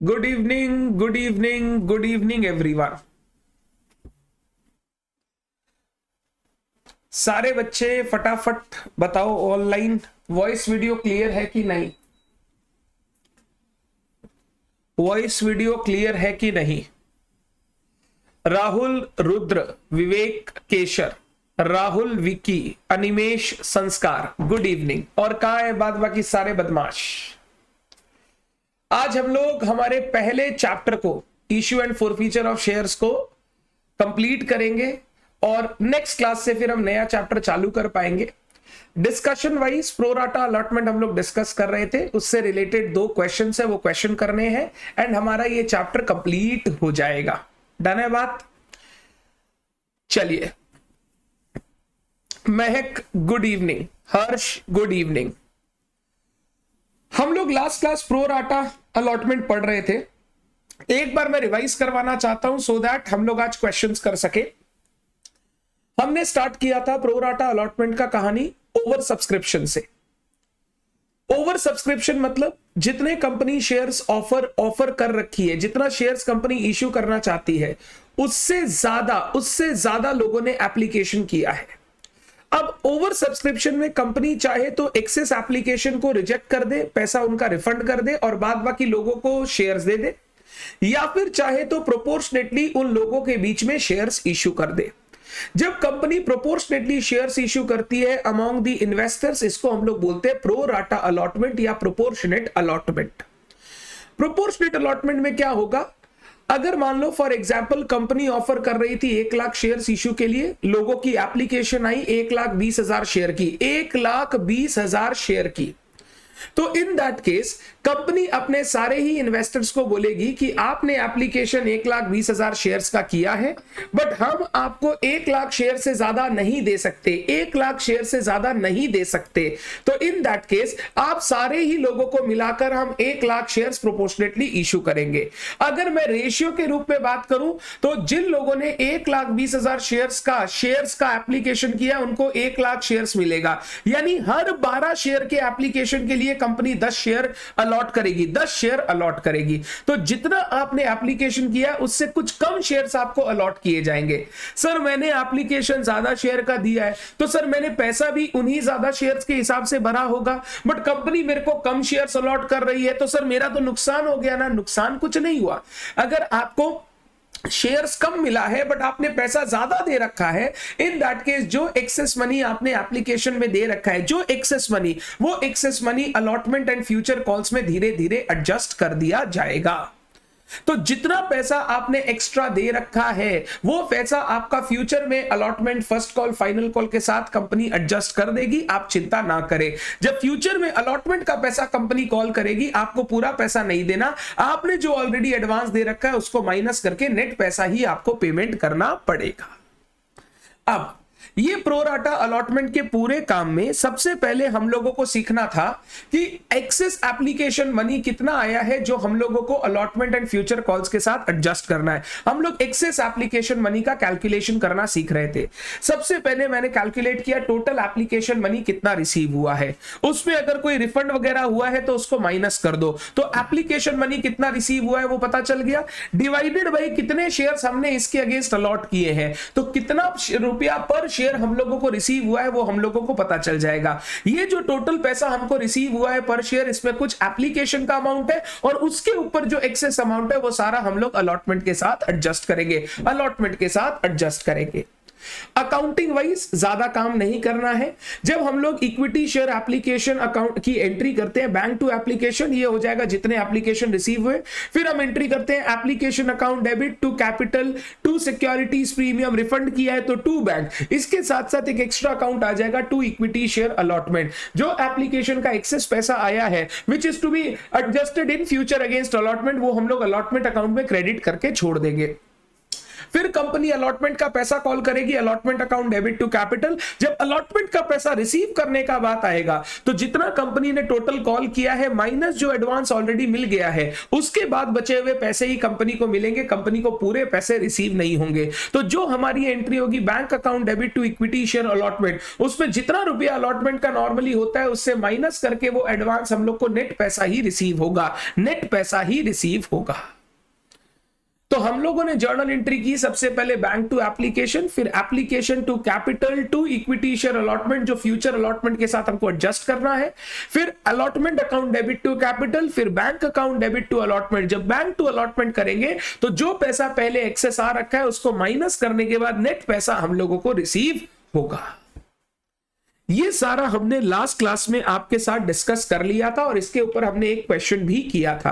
Good evening, good evening, good evening everyone. सारे बच्चे फटाफट बताओ, ऑनलाइन वॉइस वीडियो क्लियर है कि नहीं? वॉइस वीडियो क्लियर है कि नहीं? राहुल, रुद्र, विवेक, केशर, राहुल, विकी, अनिमेश, संस्कार, गुड इवनिंग। और कहा है बाद बाकी सारे बदमाश? आज हम लोग हमारे पहले चैप्टर को, issue and forfeiture of shares को कंप्लीट करेंगे और नेक्स्ट क्लास से फिर हम नया चैप्टर चालू कर पाएंगे। डिस्कशन वाइज प्रोराटा अलॉटमेंट हम लोग डिस्कस कर रहे थे, उससे रिलेटेड 2 क्वेश्चन है, वो क्वेश्चन करने हैं एंड हमारा ये चैप्टर कंप्लीट हो जाएगा। डन है बात? चलिए, महक गुड इवनिंग, हर्ष गुड इवनिंग। हम लोग लास्ट क्लास प्रोराटा अलॉटमेंट पढ़ रहे थे, एक बार मैं रिवाइज करवाना चाहता हूं सो दैट हम लोग आज क्वेश्चंस कर सके। हमने स्टार्ट किया था प्रोराटा अलॉटमेंट का कहानी ओवर सब्सक्रिप्शन से। ओवर सब्सक्रिप्शन मतलब जितने कंपनी शेयर्स ऑफर कर रखी है, जितना शेयर्स कंपनी इश्यू करना चाहती है, उससे ज्यादा लोगों ने एप्लीकेशन किया है। अब ओवर सब्सक्रिप्शन में कंपनी चाहे तो एक्सेस एप्लीकेशन को रिजेक्ट कर दे, पैसा उनका रिफंड कर दे और बाद बाकी लोगों को शेयर्स दे दे, या फिर चाहे तो प्रोपोर्शनेटली उन लोगों के बीच में शेयर्स इश्यू कर दे। जब कंपनी प्रोपोर्शनेटली शेयर्स इश्यू करती है अमॉन्ग द इन्वेस्टर्स, इसको हम लोग बोलते हैं प्रो राटा अलॉटमेंट या प्रोपोर्शनेट अलॉटमेंट। प्रोपोर्शनेट अलॉटमेंट में क्या होगा? अगर मान लो फॉर एग्जांपल कंपनी ऑफर कर रही थी 1 लाख शेयर्स इश्यू के लिए, लोगों की एप्लीकेशन आई 1,20,000 शेयर की, 1,20,000 शेयर की, तो इन दैट केस कंपनी अपने सारे ही इन्वेस्टर्स को बोलेगी कि आपने एप्लीकेशन 1,20,000 शेयर्स का किया है, बट हम आपको 1 लाख शेयर से ज्यादा नहीं दे सकते, 1 लाख शेयर से ज्यादा नहीं दे सकते। तो इन दैट केस आप सारे ही लोगों को मिलाकर हम 1 लाख शेयर्स प्रोपोर्शनेटली इशू करेंगे। अगर मैं रेशियो के रूप में बात करूं तो जिन लोगों ने 1,20,000 शेयर्स का एप्लीकेशन किया उनको 1 लाख शेयर्स मिलेगा, यानी हर 12 शेयर के एप्लीकेशन के लिए कंपनी 10 शेयर अलॉट करेगी, 10 शेयर अलॉट करेगी। तो जितना आपने एप्लीकेशन किया उससे कुछ कम शेयर्स आपको अलॉट किए जाएंगे। सर मैंने एप्लीकेशन ज्यादा शेयर का दिया है तो सर मैंने पैसा भी उन्हीं ज्यादा शेयर्स के हिसाब से भरा होगा, बट कंपनी मेरे को कम शेयर्स अलॉट कर रही है तो सर मेरा तो नुकसान हो गया ना। नुकसान कुछ नहीं हुआ। अगर आपको शेयर्स कम मिला है बट आपने पैसा ज्यादा दे रखा है, इन दैट केस जो एक्सेस मनी आपने एप्लीकेशन में दे रखा है, जो एक्सेस मनी, वो excess money allotment and future calls में धीरे धीरे एडजस्ट कर दिया जाएगा। तो जितना पैसा आपने एक्स्ट्रा दे रखा है वो पैसा आपका फ्यूचर में allotment, first call, final call के साथ कंपनी एडजस्ट कर देगी, आप चिंता ना करें। जब फ्यूचर में अलॉटमेंट का पैसा कंपनी कॉल करेगी, आपको पूरा पैसा नहीं देना, आपने जो ऑलरेडी एडवांस दे रखा है उसको माइनस करके नेट पैसा ही आपको पेमेंट करना पड़ेगा। अब ये प्रोराटा अलॉटमेंट के पूरे काम में सबसे पहले हम लोगों को सीखना था कि एक्सेस एप्लीकेशन मनी कितना आया है जो हम लोगों को अलॉटमेंट एंड फ्यूचर कॉल्स के साथ एडजस्ट करना है। हम लोग एक्सेस एप्लीकेशन मनी का कैलकुलेशन करना सीख रहे थे। सबसे पहले मैंने कैलकुलेट किया टोटल एप्लीकेशन मनी कितना रिसीव हुआ है, उसमें अगर कोई रिफंड वगैरह हुआ है तो उसको माइनस कर दो, तो एप्लीकेशन मनी कितना रिसीव हुआ है वो पता चल गया, डिवाइडेड बाय कितने शेयर्स हमने इसके अगेंस्ट अलॉट किए हैं, तो कितना रुपया पर शेयर हम लोगों को रिसीव हुआ है वो हम लोगों को पता चल जाएगा। ये जो टोटल पैसा हमको रिसीव हुआ है पर शेयर, इसमें कुछ एप्लीकेशन का अमाउंट है और उसके ऊपर जो एक्सेस अमाउंट है वो सारा हम लोग अलॉटमेंट के साथ एडजस्ट करेंगे। अकाउंटिंग वाइज ज्यादा काम नहीं करना है। जब हम लोग इक्विटी शेयर एप्लीकेशन अकाउंट की एंट्री करते हैं, बैंक टू एप्लीकेशन, ये हो जाएगा जितने एप्लीकेशन रिसीव हुए, फिर हम एंट्री करते हैं application account debit to capital to securities premium, refund किया है तो टू बैंक, इसके साथ साथ एक एक्स्ट्रा अकाउंट आ जाएगा टू इक्विटी शेयर अलॉटमेंट। जो एप्लीकेशन का एक्सेस पैसा आया है which is to be adjusted in future against allotment, वो हम लोग अलॉटमेंट अकाउंट में क्रेडिट करके छोड़ देंगे। फिर कंपनी अलॉटमेंट का पैसा कॉल करेगी, allotment account debit to capital. जब अलॉटमेंट का पैसा रिसीव करने का बात आएगा तो जितना कंपनी ने टोटल कॉल किया है माइनस जो एडवांस ऑलरेडी मिल गया है, उसके बाद बचे हुए पैसे ही कंपनी को मिलेंगे, कंपनी को पूरे पैसे रिसीव नहीं होंगे। तो जो हमारी एंट्री होगी bank account debit to equity share allotment, उसमें जितना रुपया अलॉटमेंट का नॉर्मली होता है उससे माइनस करके वो एडवांस हम लोग को नेट पैसा ही रिसीव होगा, नेट पैसा ही रिसीव होगा। तो हम लोगों ने जर्नल एंट्री की, सबसे पहले बैंक टू एप्लीकेशन, फिर application to capital to equity share allotment जो फ्यूचर अलॉटमेंट के साथ हमको एडजस्ट करना है, फिर allotment account debit to capital, फिर bank account debit to allotment. जब बैंक टू अलॉटमेंट करेंगे तो जो पैसा पहले एक्सेस आ रखा है उसको माइनस करने के बाद नेट पैसा हम लोगों को रिसीव होगा। ये सारा हमने लास्ट क्लास में आपके साथ डिस्कस कर लिया था और इसके ऊपर हमने एक क्वेश्चन भी किया था।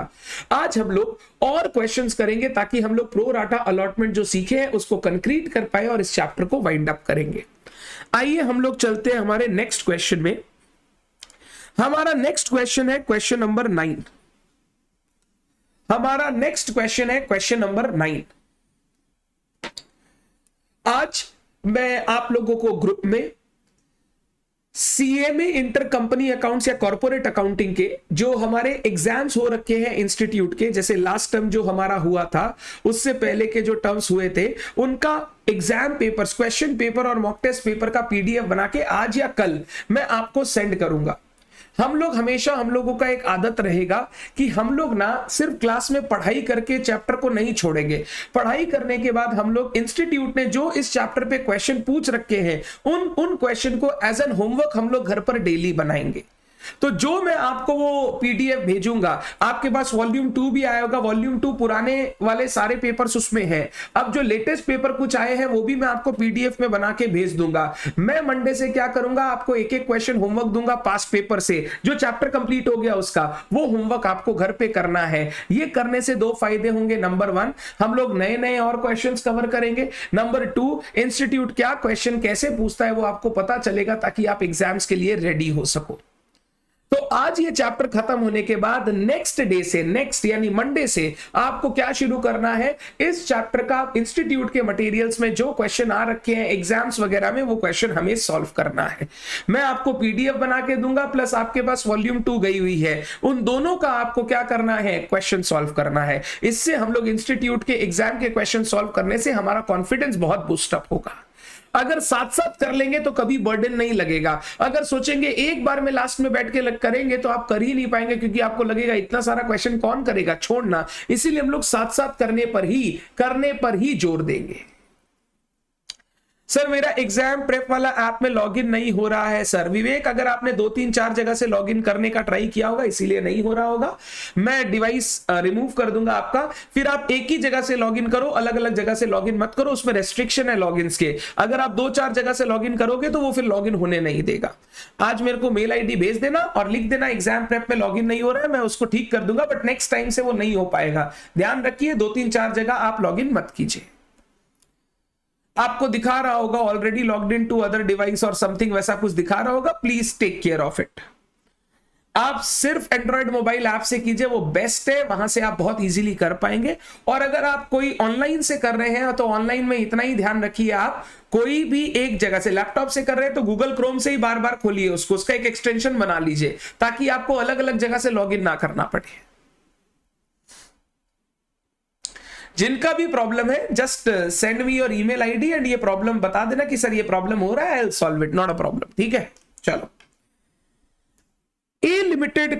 आज हम लोग और क्वेश्चंस करेंगे ताकि हम लोग प्रो राटा अलॉटमेंट जो सीखे हैं उसको कंक्रीट कर पाए और इस चैप्टर को वाइंड अप करेंगे। आइए हम लोग चलते हैं हमारे नेक्स्ट क्वेश्चन में। हमारा नेक्स्ट क्वेश्चन है क्वेश्चन नंबर 9। हमारा नेक्स्ट क्वेश्चन है क्वेश्चन नंबर 9। आज मैं आप लोगों को ग्रुप में सीएमए इंटर कंपनी अकाउंट्स या कॉर्पोरेट अकाउंटिंग के जो हमारे एग्जाम्स हो रखे हैं इंस्टीट्यूट के, जैसे लास्ट टर्म जो हमारा हुआ था उससे पहले के जो टर्म्स हुए थे, उनका एग्जाम पेपर्स, क्वेश्चन पेपर और मॉक टेस्ट पेपर का पीडीएफ बना के आज या कल मैं आपको सेंड करूंगा। हम लोग हमेशा, हम लोगों का एक आदत रहेगा कि हम लोग ना सिर्फ क्लास में पढ़ाई करके चैप्टर को नहीं छोड़ेंगे। पढ़ाई करने के बाद हम लोग इंस्टीट्यूट ने जो इस चैप्टर पे क्वेश्चन पूछ रखे हैं उन क्वेश्चन को एज एन होमवर्क हम लोग घर पर डेली बनाएंगे। तो जो मैं आपको वो पीडीएफ भेजूंगा, आपके पास वॉल्यूम 2 भी आया होगा, वॉल्यूम 2 पुराने वाले सारे पेपर्स उसमें हैं। अब जो लेटेस्ट पेपर कुछ आए हैं वो भी मैं आपको पीडीएफ में बना के भेज दूंगा। मैं मंडे से क्या करूंगा, आपको एक एक क्वेश्चन होमवर्क दूंगा पास्ट पेपर से, जो चैप्टर कंप्लीट हो गया उसका वो होमवर्क आपको घर पे करना है। ये करने से 2 फायदे होंगे। नंबर 1, हम लोग नए नए और क्वेश्चन कवर करेंगे। नंबर 2, इंस्टीट्यूट क्या क्वेश्चन कैसे पूछता है वो आपको पता चलेगा ताकि आप एग्जाम्स के लिए रेडी हो सको। तो आज ये चैप्टर खत्म होने के बाद नेक्स्ट डे से, नेक्स्ट यानी मंडे से आपको क्या शुरू करना है, इस चैप्टर का इंस्टीट्यूट के मटेरियल्स में जो क्वेश्चन आ रखे हैं एग्जाम्स वगैरह में वो क्वेश्चन हमें सॉल्व करना है। मैं आपको पीडीएफ बना के दूंगा, प्लस आपके पास वॉल्यूम 2 गई हुई है, उन दोनों का आपको क्या करना है, क्वेश्चन सॉल्व करना है। इससे हम लोग इंस्टीट्यूट के एग्जाम के क्वेश्चन सॉल्व करने से हमारा कॉन्फिडेंस बहुत बूस्टअप होगा। अगर साथ साथ कर लेंगे तो कभी बर्डन नहीं लगेगा। अगर सोचेंगे एक बार में लास्ट में बैठ के करेंगे तो आप कर ही नहीं पाएंगे, क्योंकि आपको लगेगा इतना सारा क्वेश्चन कौन करेगा, छोड़ना। इसीलिए हम लोग साथ साथ करने पर ही जोर देंगे। सर मेरा एग्जाम प्रेप वाला ऐप में लॉगिन नहीं हो रहा है। सर विवेक, अगर आपने 2-3-4 जगह से लॉगिन करने का ट्राई किया होगा इसीलिए नहीं हो रहा होगा। मैं डिवाइस रिमूव कर दूंगा आपका, फिर आप एक ही जगह से लॉगिन करो, अलग अलग जगह से लॉगिन मत करो, उसमें रेस्ट्रिक्शन है लॉगिन्स के। अगर आप 2-4 जगह से लॉगिन करोगे तो वो फिर लॉगिन होने नहीं देगा। आज मेरे को मेल आईडी भेज देना और लिख देना एग्जाम प्रेप में लॉगिन नहीं हो रहा है, मैं उसको ठीक कर दूंगा, बट नेक्स्ट टाइम से वो नहीं हो पाएगा। ध्यान रखिए 2-3-4 जगह आप लॉगिन मत कीजिए। आपको दिखा रहा होगा already logged in to other device और समथिंग वैसा कुछ दिखा रहा होगा, please take care of it. आप सिर्फ एंड्रॉइड मोबाइल ऐप से कीजिए, वो बेस्ट है, वहां से आप बहुत इजीली कर पाएंगे। और अगर आप कोई ऑनलाइन से कर रहे हैं तो ऑनलाइन में इतना ही ध्यान रखिए, आप कोई भी एक जगह से लैपटॉप से कर रहे हैं तो गूगल क्रोम से ही बार बार खोलिए उसको, उसका एक एक्सटेंशन बना लीजिए ताकि आपको अलग अलग जगह से लॉगिन ना करना पड़े। जिनका भी प्रॉब्लम है just send me your email ID and ये प्रॉब्लम बता देना कि सर ये प्रॉब्लम हो रहा है, I will solve it, not a problem. ठीक है, चलो। A limited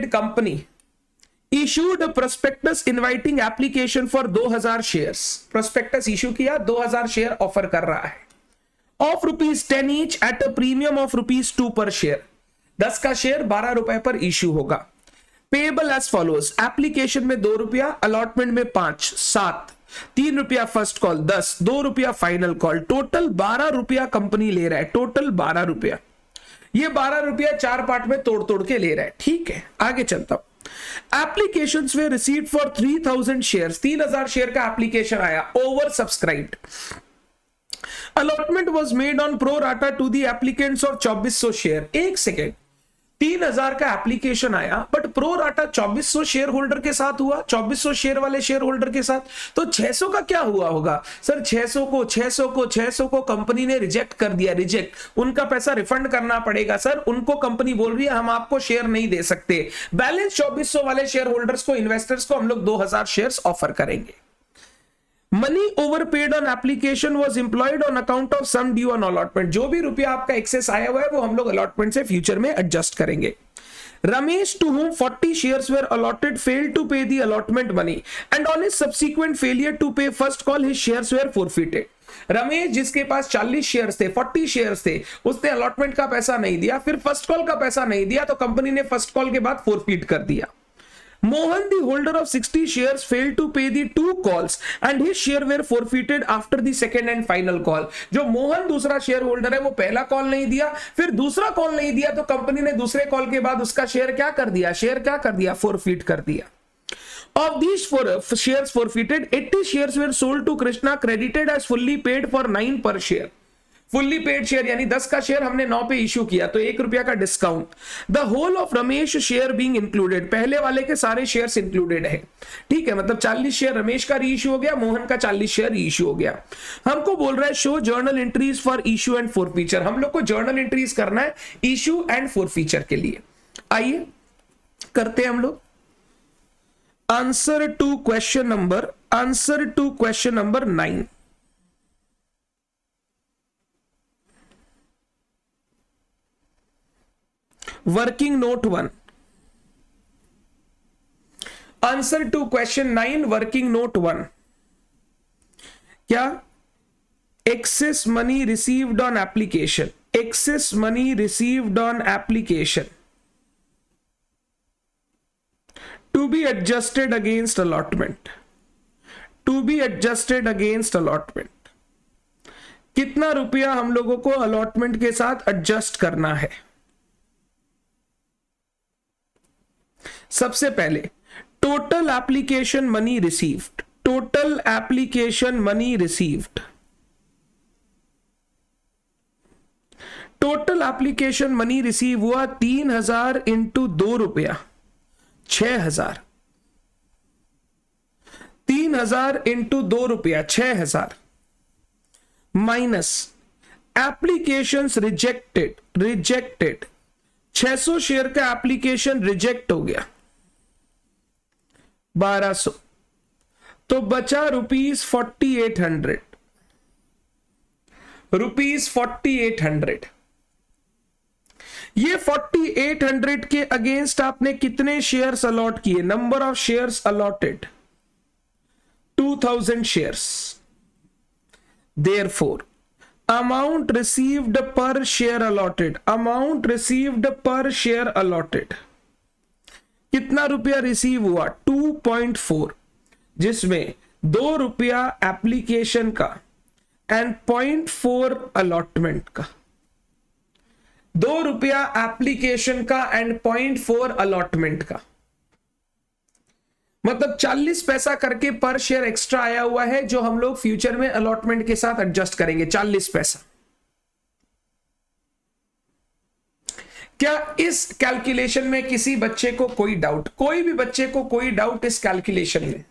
company issued a prospectus inviting application for 2000 shares। prospectus issue किया, 2000 शेयर ऑफर कर रहा है of ₹10 each at a premium of ₹2 per share। 10 का शेयर 12 रुपए पर इशू होगा। पेबल एज फॉलोज, एप्लीकेशन में ₹2, अलॉटमेंट में 5, 7, ₹3 first call, 10, ₹2 final call, total ₹12 company ले रहा है, टोटल ₹12। ये ₹12 4 पार्ट में तोड़ तोड़ के ले रहा है। ठीक है, आगे चलता हूं। Applications were received for 3000 shares, 3000 share का एप्लीकेशन आया, over subscribed. Allotment was made on pro rata to the applicants of 2400 share. एक सेकेंड, 3,000 का एप्लीकेशन आया, but pro rata 2400 share holder के साथ हुआ, 2400 शेयर वाले शेयर होल्डर के साथ। तो 600 का क्या हुआ होगा सर? 600 को कंपनी ने रिजेक्ट कर दिया, रिजेक्ट, उनका पैसा रिफंड करना पड़ेगा सर। उनको कंपनी बोल रही है हम आपको शेयर नहीं दे सकते। बैलेंस 2400 वाले शेयर होल्डर्स को, इन्वेस्टर्स को हम लोग 2000 शेयर्स ऑफर करेंगे। Money overpaid on application was employed on account of sum due on allotment. जो भी रुपया आपका एक्सेस आया हुआ है वो हम लोग अलॉटमेंट से फ्यूचर में एडजस्ट करेंगे। Ramesh, to whom 40 shares were allotted, failed to pay the allotment money and on his subsequent failure to pay first call his shares were forfeited। Ramesh जिसके पास 40 शेयर्स थे, 40 शेयर्स थे, उसने अलॉटमेंट का पैसा नहीं दिया, फिर फर्स्ट कॉल का पैसा नहीं दिया, तो कंपनी ने फर्स्ट कॉल के बाद फोरफीट कर दिया। Mohan, the holder of 60 shares, failed to pay the 2 calls and his share were forfeited after the second and final call। जो मोहन दूसरा शेयर होल्डर है वो पहला कॉल नहीं दिया, फिर दूसरा कॉल नहीं दिया, तो कंपनी ने दूसरे कॉल के बाद उसका शेयर क्या कर दिया? शेयर क्या कर दिया? फोरफीट कर दिया। Of these shares forfeited, 80 shares were sold to Krishna, credited as fully paid for 9 per share। Fully paid share यानी 10 का शेयर हमने 9 पे इशू किया, तो 1 रुपया का discount. The whole of Ramesh share being included, पहले वाले के सारे शेयर्स इंक्लूडेड है, ठीक है। मतलब 40 शेयर रमेश का री इशू हो गया, मोहन का 40 शेयर री इशू हो गया। हमको बोल रहा है show journal entries for issue and forfeiture. हम लोग को जर्नल एंट्रीज करना है इशू एंड फॉरफीचर के लिए। आइए करते हैं हम लोग। Answer to question number 9। Working note 1। Answer to question 9 working note 1 क्या? Excess money received on application, excess money received on application to be adjusted against allotment, to be adjusted against allotment. कितना रुपया हम लोगों को allotment के साथ adjust करना है? सबसे पहले total application money received, total application money received, total application money receive हुआ 3000 इंटू 2 रुपया 6000, 3000 इंटू 2 रुपया 6000 minus applications rejected, rejected 600 share का एप्लीकेशन रिजेक्ट हो गया 1200, तो बचा ₹4800, ₹4800। ये 4800 के अगेंस्ट आपने कितने शेयर्स अलॉट किए? Number of shares allotted 2000 shares. Therefore amount received per share allotted, amount received per share allotted कितना रुपया रिसीव हुआ? 2.4, जिसमें 2 रुपया एप्लीकेशन का एंड 0.4 अलॉटमेंट का, 2 रुपया एप्लीकेशन का एंड 0.4 अलॉटमेंट का। मतलब 40 पैसा करके पर शेयर एक्स्ट्रा आया हुआ है जो हम लोग फ्यूचर में अलॉटमेंट के साथ एडजस्ट करेंगे, 40 पैसा। क्या इस कैलकुलेशन में किसी बच्चे को कोई डाउट? कोई भी बच्चे को कोई डाउट इस कैलकुलेशन में?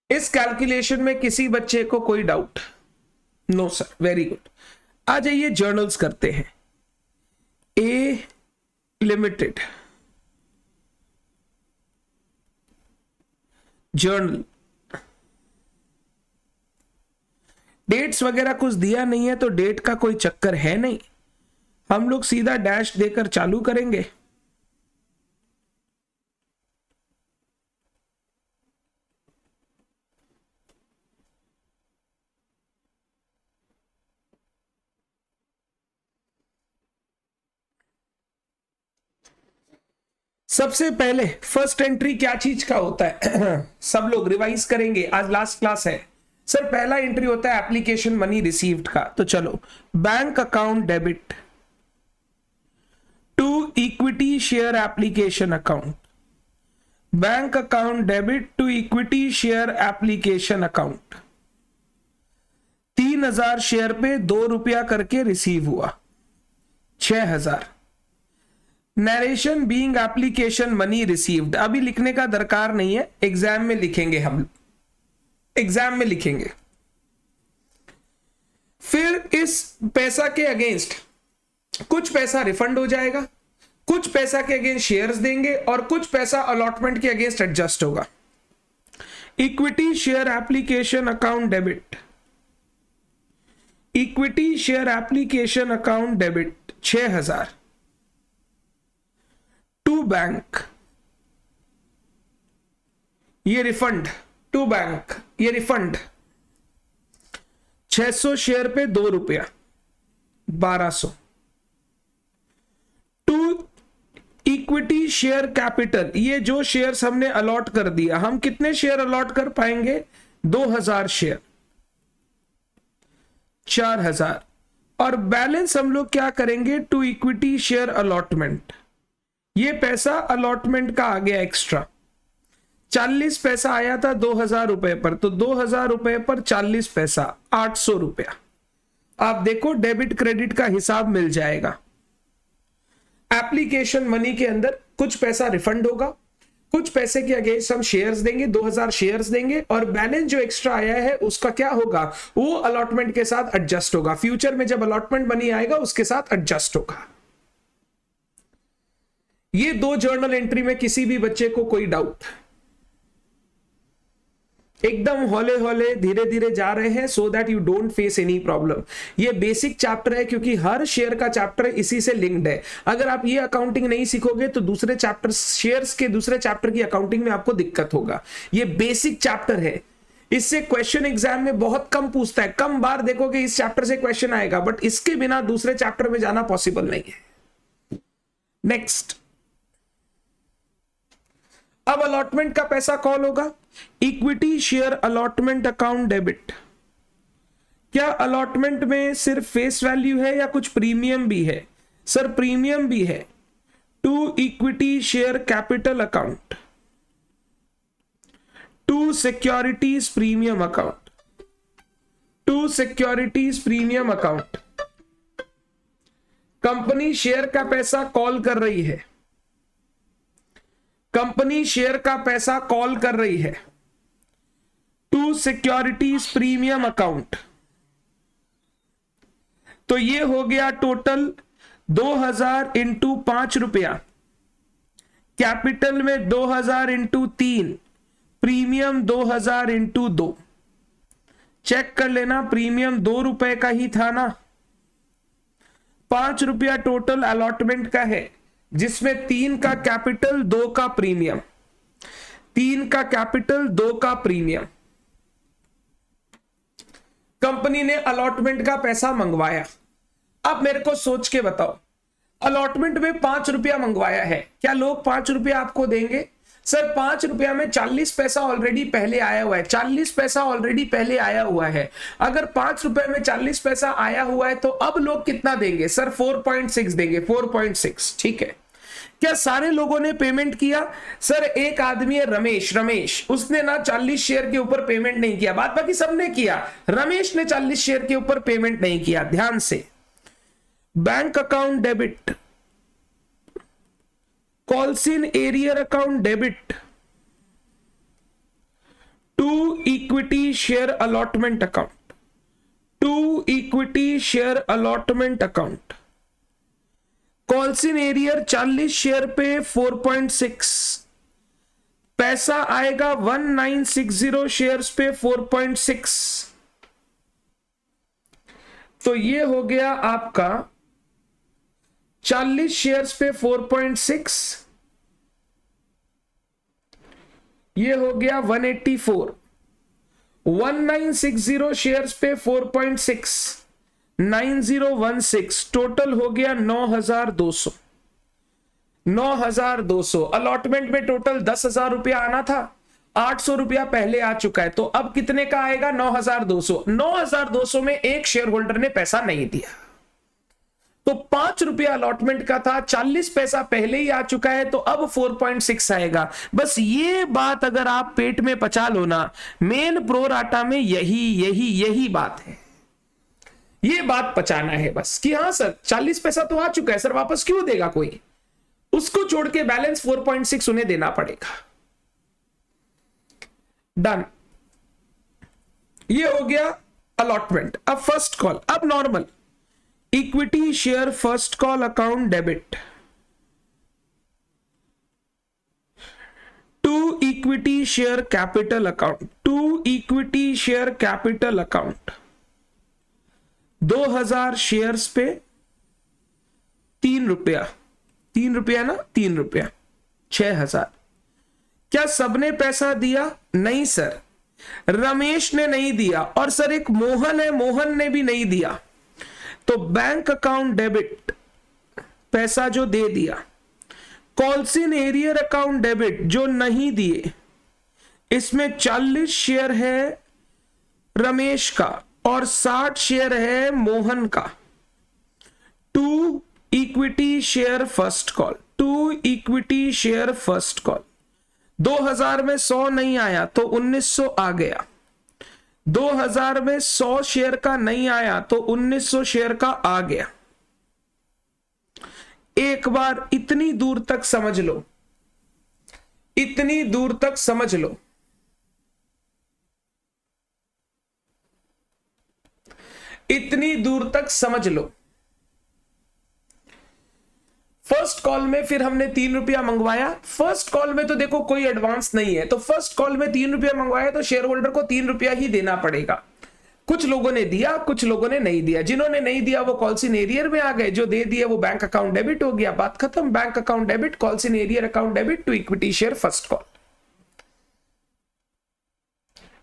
इस कैलकुलेशन में किसी बच्चे को कोई doubt? No sir, very good. आ जाइए जर्नल्स करते हैं। ए लिमिटेड जर्नल, डेट्स वगैरह कुछ दिया नहीं है तो डेट का कोई चक्कर है नहीं, हम लोग सीधा डैश देकर चालू करेंगे। सबसे पहले फर्स्ट एंट्री क्या चीज का होता है? सब लोग रिवाइज करेंगे, आज लास्ट क्लास है। सर पहला एंट्री होता है एप्लीकेशन मनी रिसीव्ड का, तो चलो bank account debit to equity share application account, bank account debit to equity share application account. 3000 share पे 2 रुपया करके रिसीव हुआ, 6000। Narration being application money received, अभी लिखने का दरकार नहीं है, एग्जाम में लिखेंगे, हम एग्जाम में लिखेंगे। फिर इस पैसा के अगेंस्ट कुछ पैसा रिफंड हो जाएगा, कुछ पैसा के अगेंस्ट शेयर्स देंगे और कुछ पैसा अलॉटमेंट के अगेंस्ट एडजस्ट होगा। Equity share application account debit, equity share application account debit 6000 to bank, ये रिफंड टू बैंक, ये रिफंड 600 शेयर पे 2 रुपया 1200 टू इक्विटी शेयर कैपिटल, ये जो शेयर्स हमने अलॉट कर दिया, हम कितने शेयर अलॉट कर पाएंगे? 2000 शेयर, 4000। और बैलेंस हम लोग क्या करेंगे? टू इक्विटी शेयर अलॉटमेंट, ये पैसा अलॉटमेंट का आ गया एक्स्ट्रा। 40 पैसा आया था 2000 रुपए पर, तो 2000 रुपए पर 40 पैसा 800 रुपया। आप देखो डेबिट क्रेडिट का हिसाब मिल जाएगा। एप्लीकेशन मनी के अंदर कुछ पैसा रिफंड होगा, कुछ पैसे के अगेंस्ट हम शेयर्स देंगे, 2000 शेयर्स देंगे, और बैलेंस जो एक्स्ट्रा आया है उसका क्या होगा? वो अलॉटमेंट के साथ एडजस्ट होगा। फ्यूचर में जब अलॉटमेंट मनी आएगा उसके साथ एडजस्ट होगा। ये 2 जर्नल एंट्री में किसी भी बच्चे को कोई डाउट? एकदम हौले हौले धीरे धीरे जा रहे हैं, so that you don't face any problem. ये बेसिक चैप्टर है क्योंकि हर शेयर का चैप्टर इसी से लिंक्ड है। अगर आप ये अकाउंटिंग नहीं सीखोगे तो दूसरे चैप्टर, शेयर्स के दूसरे चैप्टर की अकाउंटिंग में आपको दिक्कत होगा। ये बेसिक चैप्टर है, इससे क्वेश्चन एग्जाम में बहुत कम पूछता है, कम बार देखोगे इस चैप्टर से क्वेश्चन आएगा, बट इसके बिना दूसरे चैप्टर में जाना पॉसिबल नहीं है। नेक्स्ट, अब अलॉटमेंट का पैसा कॉल होगा, equity share allotment account debit. क्या अलॉटमेंट में सिर्फ फेस वैल्यू है या कुछ प्रीमियम भी है? सर प्रीमियम भी है। To equity share capital account, to securities premium account, to securities premium account. Company share का पैसा कॉल कर रही है, कंपनी शेयर का पैसा कॉल कर रही है टू सिक्योरिटीज प्रीमियम अकाउंट। तो ये हो गया टोटल 2000 इंटू 5 रुपया, कैपिटल में 2000 इंटू 3, प्रीमियम 2000 इंटू 2। चेक कर लेना, प्रीमियम 2 रुपए का ही था ना। 5 रुपया टोटल अलॉटमेंट का है, जिसमें 3 का कैपिटल 2 का प्रीमियम, 3 का कैपिटल 2 का प्रीमियम। कंपनी ने अलॉटमेंट का पैसा मंगवाया। अब मेरे को सोच के बताओ, अलॉटमेंट में 5 रुपया मंगवाया है, क्या लोग 5 रुपया आपको देंगे? सर 5 रुपया में 40 पैसा ऑलरेडी पहले आया हुआ है, 40 पैसा ऑलरेडी पहले आया हुआ है। अगर 5 रुपए में 40 पैसा आया हुआ है तो अब लोग कितना देंगे? सर 4.6 देंगे, 4.6। ठीक है, क्या सारे लोगों ने पेमेंट किया? सर एक आदमी है रमेश, उसने ना 40 शेयर के ऊपर पेमेंट नहीं किया, बात बाकी सबने किया, रमेश ने 40 शेयर के ऊपर पेमेंट नहीं किया। ध्यान से, bank account debit, calls in arrear account debit to equity share allotment account, to equity share allotment account. Calls in arrear 40 share पे 4.6, पैसा आएगा 1960 शेयर्स पे 4.6। तो ये हो गया आपका 40 शेयर्स पे 4.6, ये हो गया 184। 1960 शेयर्स पे 4.6, 9016, टोटल हो गया 9200। 9200 अलॉटमेंट में टोटल 10,000 रुपया आना था, 800 रुपया पहले आ चुका है, तो अब कितने का आएगा? 9,200। 9,200 में एक शेयर होल्डर ने पैसा नहीं दिया, तो 5 रुपया अलॉटमेंट का था, 40 पैसा पहले ही आ चुका है, तो अब 4.6 आएगा। बस ये बात अगर आप पेट में पचा लो ना, मेन प्रोराटा में यही बात है। ये बात पचाना है बस कि हाँ सर 40 पैसा तो आ चुका है सर, वापस क्यों देगा कोई? उसको छोड़ के बैलेंस 4.6 उन्हें देना पड़ेगा। डन, ये हो गया अलॉटमेंट। अब फर्स्ट कॉल, अब normal equity share first call account debit to equity share capital account, to equity share capital account 2000 shares पे 3 रुपया, 3 रुपया ना, 3 रुपया, 6,000। क्या सबने पैसा दिया? नहीं सर, रमेश ने नहीं दिया, और सर एक मोहन है, मोहन ने भी नहीं दिया। तो बैंक अकाउंट डेबिट पैसा जो दे दिया, कॉल्सिन एरियर अकाउंट डेबिट जो नहीं दिए, इसमें 40 शेयर है रमेश का और 60 शेयर है मोहन का। To equity share first call, to equity share first call 2000 में 100 नहीं आया तो 1900 आ गया, 2000 में 100 शेयर का नहीं आया तो 1900 शेयर का आ गया। एक बार इतनी दूर तक समझ लो, इतनी दूर तक समझ लो, इतनी दूर तक समझ लो। फर्स्ट कॉल में फिर हमने 3 रुपया मंगवाया। फर्स्ट कॉल में तो देखो कोई एडवांस नहीं है, तो फर्स्ट कॉल में 3 रुपया मंगवाया तो शेयर होल्डर को 3 रुपया ही देना पड़ेगा। कुछ लोगों ने दिया, कुछ लोगों ने नहीं दिया। जिन्होंने नहीं दिया वो कॉल्सिन एरियर में आ गए, जो दे दिए वो बैंक अकाउंट डेबिट हो गया, बात खत्म। Bank account debit, calls in arrear account debit to equity share first call.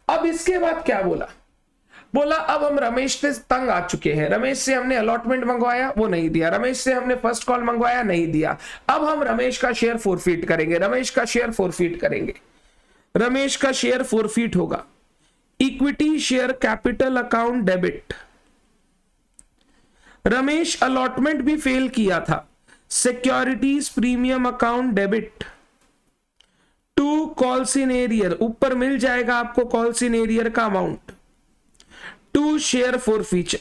अब इसके बाद क्या बोला? बोला अब हम रमेश से तंग आ चुके हैं, रमेश से हमने अलॉटमेंट मंगवाया वो नहीं दिया, रमेश से हमने फर्स्ट कॉल मंगवाया नहीं दिया, अब हम रमेश का शेयर फोरफीट करेंगे, रमेश का शेयर फोरफीट करेंगे, रमेश का शेयर फोरफीट होगा। Equity share capital account debit, Ramesh allotment भी फेल किया था, securities premium account debit to calls in arrear, ऊपर मिल जाएगा आपको कॉल्सिन एरियर का अमाउंट, टू शेयर फॉरफीचर।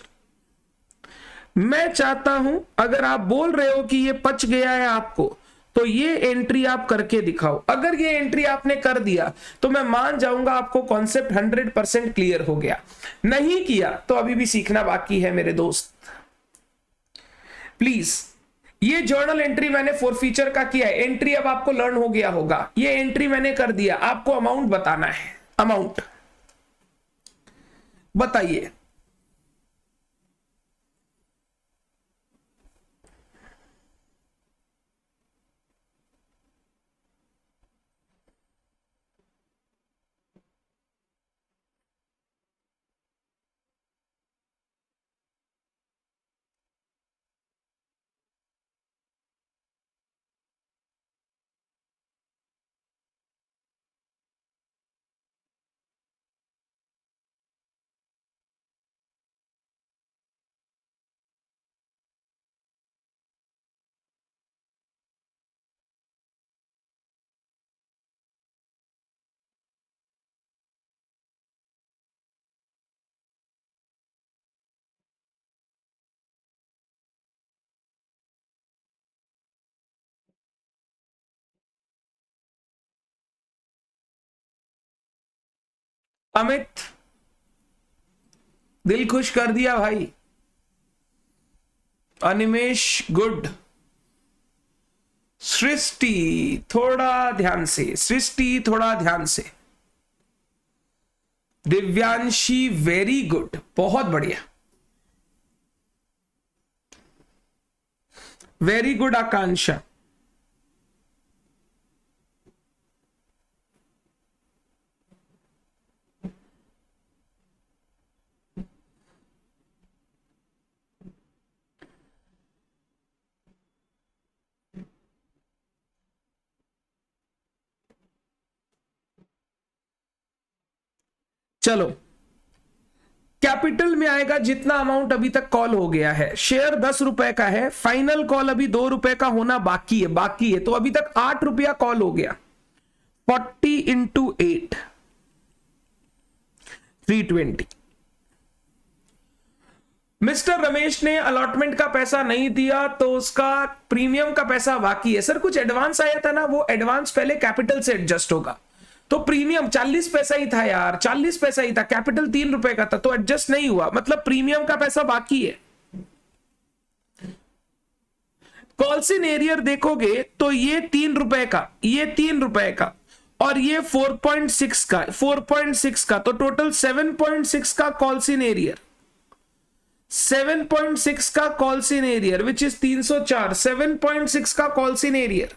मैं चाहता हूं अगर आप बोल रहे हो कि ये पच गया है आपको, तो ये एंट्री आप करके दिखाओ। अगर ये एंट्री आपने कर दिया तो मैं मान जाऊंगा आपको कॉन्सेप्ट 100% क्लियर हो गया। नहीं किया तो अभी भी सीखना बाकी है मेरे दोस्त। प्लीज, ये जर्नल एंट्री मैंने फॉरफीचर का किया है, एंट्री अब आपको लर्न हो गया होगा। ये एंट्री मैंने कर दिया, आपको अमाउंट बताना है। अमाउंट बताइए। अमित, दिल खुश कर दिया भाई। अनिमेश गुड। सृष्टि थोड़ा ध्यान से, सृष्टि थोड़ा ध्यान से। दिव्यांशी वेरी गुड, बहुत बढ़िया, वेरी गुड। आकांक्षा, चलो, कैपिटल में आएगा जितना अमाउंट अभी तक कॉल हो गया है। शेयर 10 रुपए का है, फाइनल कॉल अभी 2 रुपए का होना बाकी है, तो अभी तक 8 रुपया कॉल हो गया। 40 इंटू 8 320। मिस्टर रमेश ने अलॉटमेंट का पैसा नहीं दिया तो उसका प्रीमियम का पैसा बाकी है। सर कुछ एडवांस आया था ना, वो एडवांस पहले कैपिटल से एडजस्ट होगा, तो प्रीमियम 40 पैसा ही था यार, 40 पैसा ही था, कैपिटल 3 रुपए का था, तो एडजस्ट नहीं हुआ, मतलब प्रीमियम का पैसा बाकी है। कॉल्सिन एरियर देखोगे तो ये 3 रुपए का, ये 3 रुपए का, और ये 4.6 का, 4.6 का, तो टोटल 7.6 का कॉल्सिन एरियर, 7.6 का कॉल्सिन एरियर विच इज 304, 7.6 का कॉल्सिन एरियर,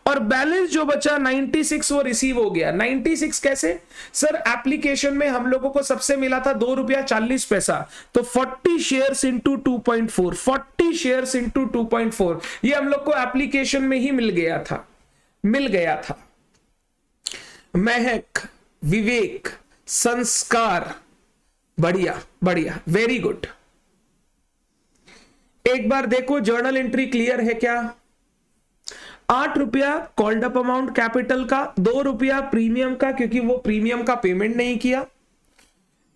और बैलेंस जो बचा 96 वो रिसीव हो गया। 96 कैसे सर, एप्लीकेशन में हम लोगों को सबसे मिला था 2 रुपया 40 पैसा, तो 40 शेयर्स इंटू 2.4, 40 शेयर्स इंटू 2.4, ये हम लोग को एप्लीकेशन में ही मिल गया था। महक, विवेक, संस्कार, बढ़िया बढ़िया, वेरी गुड। एक बार देखो जर्नल एंट्री क्लियर है क्या? 8 रुपया कॉल्ड अप अमाउंट कैपिटल का, 2 रुपया प्रीमियम का क्योंकि वो प्रीमियम का पेमेंट नहीं किया,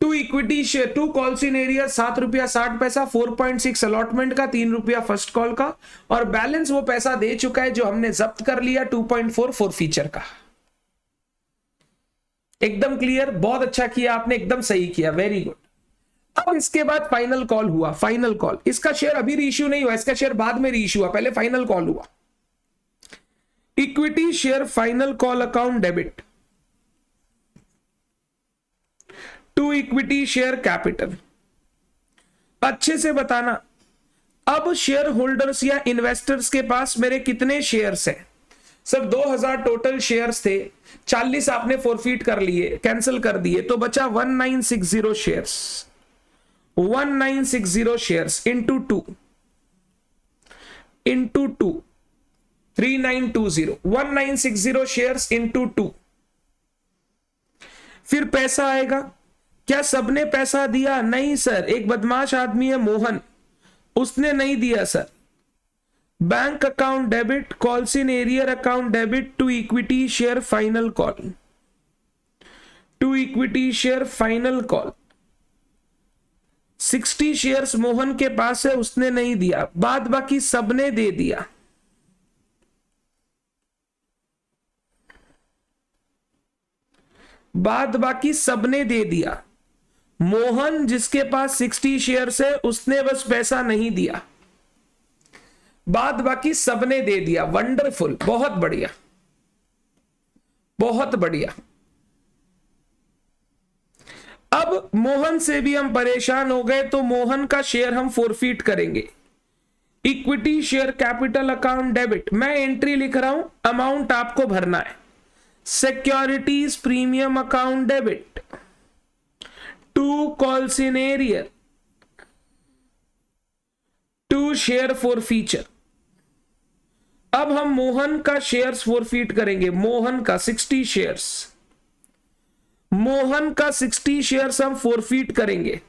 2 equity share, 2 calls in area 7 रुपया 60 पैसा, 4.6 अलॉटमेंट का, 3 रुपया फर्स्ट कॉल का, और बैलेंस वो पैसा दे चुका है जो हमने जब्त कर लिया 2.4 फॉरफीचर का। एकदम क्लियर, बहुत अच्छा किया आपने, एकदम सही किया, वेरी गुड। अब इसके बाद फाइनल कॉल हुआ, फाइनल कॉल, इसका शेयर अभी रीइश्यू नहीं हुआ, इसका शेयर बाद में रीइश्यू हुआ, पहले फाइनल कॉल हुआ। Equity share final call account debit to equity share capital. अच्छे से बताना, अब शेयर होल्डर्स या इन्वेस्टर्स के पास मेरे कितने शेयर्स हैं? सर 2000 टोटल शेयर्स थे, 40 आपने फॉरफीट कर लिए, कैंसिल कर दिए, तो बचा 1960 shares, 1960 shares into 2 3920, 1960 shares into 2। फिर पैसा आएगा, क्या सबने पैसा दिया? नहीं सर, एक बदमाश आदमी है मोहन, उसने नहीं दिया sir. Bank account debit, calls in arrear account debit to equity share final call, to equity share final call. 60 shares Mohan के पास है, उसने नहीं दिया, बाद बाकी सबने दे दिया। बाद बाकी सबने दे दिया। मोहन जिसके पास 60 शेयर्स है उसने बस पैसा नहीं दिया, बाद बाकी सबने दे दिया। वंडरफुल, बहुत बढ़िया, बहुत बढ़िया। अब मोहन से भी हम परेशान हो गए, तो मोहन का शेयर हम फॉरफीट करेंगे। Equity share capital account debit, मैं एंट्री लिख रहा हूं, अमाउंट आपको भरना है। Securities premium account debit to calls in arrear to share forfeiture. अब हम मोहन का शेयर्स फॉरफीट करेंगे, मोहन का 60 शेयर्स, मोहन का 60 शेयर्स हम फॉरफीट करेंगे।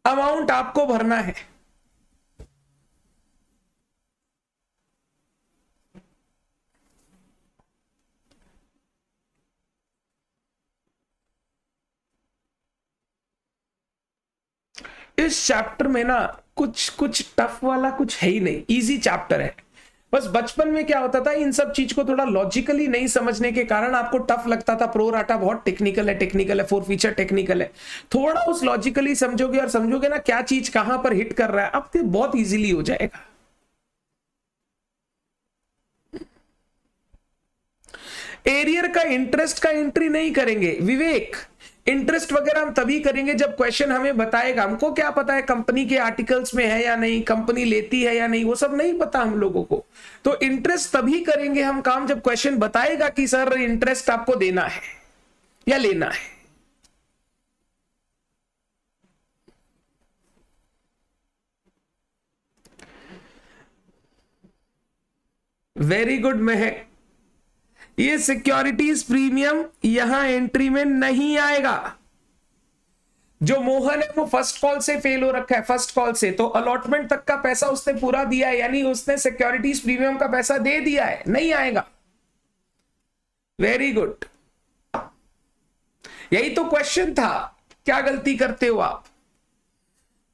अमाउंट आपको भरना है। इस चैप्टर में ना कुछ टफ वाला कुछ है ही नहीं, इजी चैप्टर है। बस बचपन में क्या होता था, इन सब चीज को थोड़ा लॉजिकली नहीं समझने के कारण आपको टफ लगता था। प्रो राटा बहुत टेक्निकल है, फॉरफीचर टेक्निकल है। थोड़ा उस लॉजिकली समझोगे और समझोगे ना क्या चीज कहां पर हिट कर रहा है, अब तो बहुत इजीली हो जाएगा। एरियर का इंटरेस्ट का एंट्री नहीं करेंगे विवेक, इंटरेस्ट वगैरह हम तभी करेंगे जब क्वेश्चन हमें बताएगा। हमको क्या पता है कंपनी के आर्टिकल्स में है या नहीं, कंपनी लेती है या नहीं, वो सब नहीं पता हम लोगों को। तो इंटरेस्ट तभी करेंगे हम काम जब क्वेश्चन बताएगा कि सर इंटरेस्ट आपको देना है या लेना है। वेरी गुड महक, ये सिक्योरिटीज प्रीमियम यहां एंट्री में नहीं आएगा। जो मोहन है वो फर्स्ट कॉल से फेल हो रखा है, फर्स्ट कॉल से, तो अलॉटमेंट तक का पैसा उसने पूरा दिया है, यानी उसने सिक्योरिटीज प्रीमियम का पैसा दे दिया है, नहीं आएगा। वेरी गुड, यही तो क्वेश्चन था। क्या गलती करते हो आप?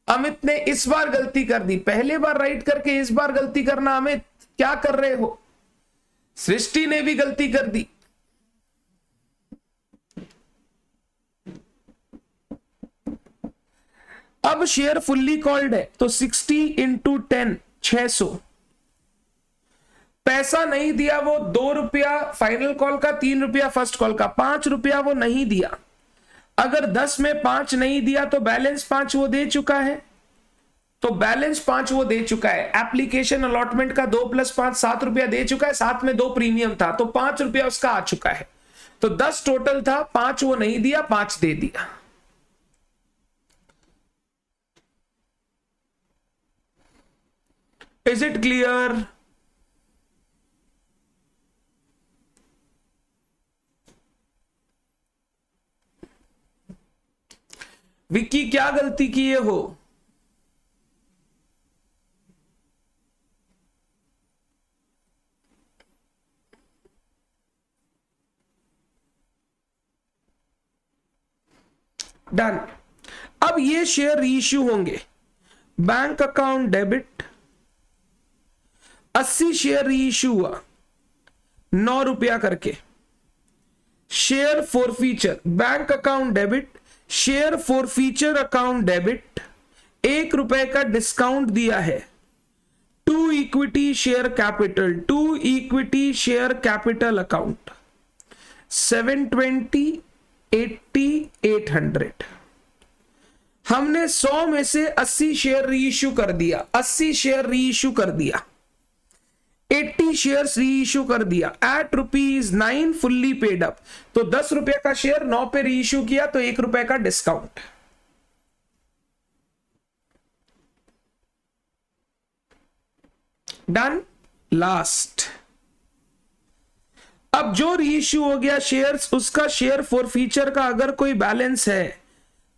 अमित ने इस बार गलती कर दी, पहले बार राइट करके इस बार गलती करना। अमित क्या कर रहे हो? सृष्टि ने भी गलती कर दी। अब शेयर फुल्ली कॉल्ड है तो 60 इंटू 10 600। पैसा नहीं दिया वो 2 रुपया फाइनल कॉल का, 3 रुपया फर्स्ट कॉल का, 5 रुपया वो नहीं दिया। अगर 10 में 5 नहीं दिया तो बैलेंस 5 वो दे चुका है, तो बैलेंस 5 वो दे चुका है। एप्लीकेशन अलॉटमेंट का 2 + 5 7 रुपया दे चुका है, साथ में 2 प्रीमियम था, तो 5 रुपया उसका आ चुका है। तो 10 टोटल था, 5 वो नहीं दिया, 5 दे दिया। Is it clear? विक्की क्या गलती किए हो? डन। अब ये शेयर रीइश्यू होंगे। बैंक अकाउंट डेबिट, 80 शेयर रीइश्यू हुआ 9 रुपया करके। Share forfeiture, bank account debit, share forfeiture account debit, 1 रुपए का डिस्काउंट दिया है। To equity share capital, to equity share capital account 720 80 800। हमने 100 में से 80 शेयर रीइश्यू कर दिया, 80 शेयर रीइश्यू कर दिया, 80 शेयर्स रीइश्यू कर दिया एट ₹9 फुल्ली पेड अप। तो 10 रुपए का शेयर 9 पे रीइश्यू किया तो 1 रुपए का डिस्काउंट। डन। लास्ट, अब जो रीइश्यू हो गया शेयर्स, उसका शेयर फॉरफीचर का अगर कोई बैलेंस है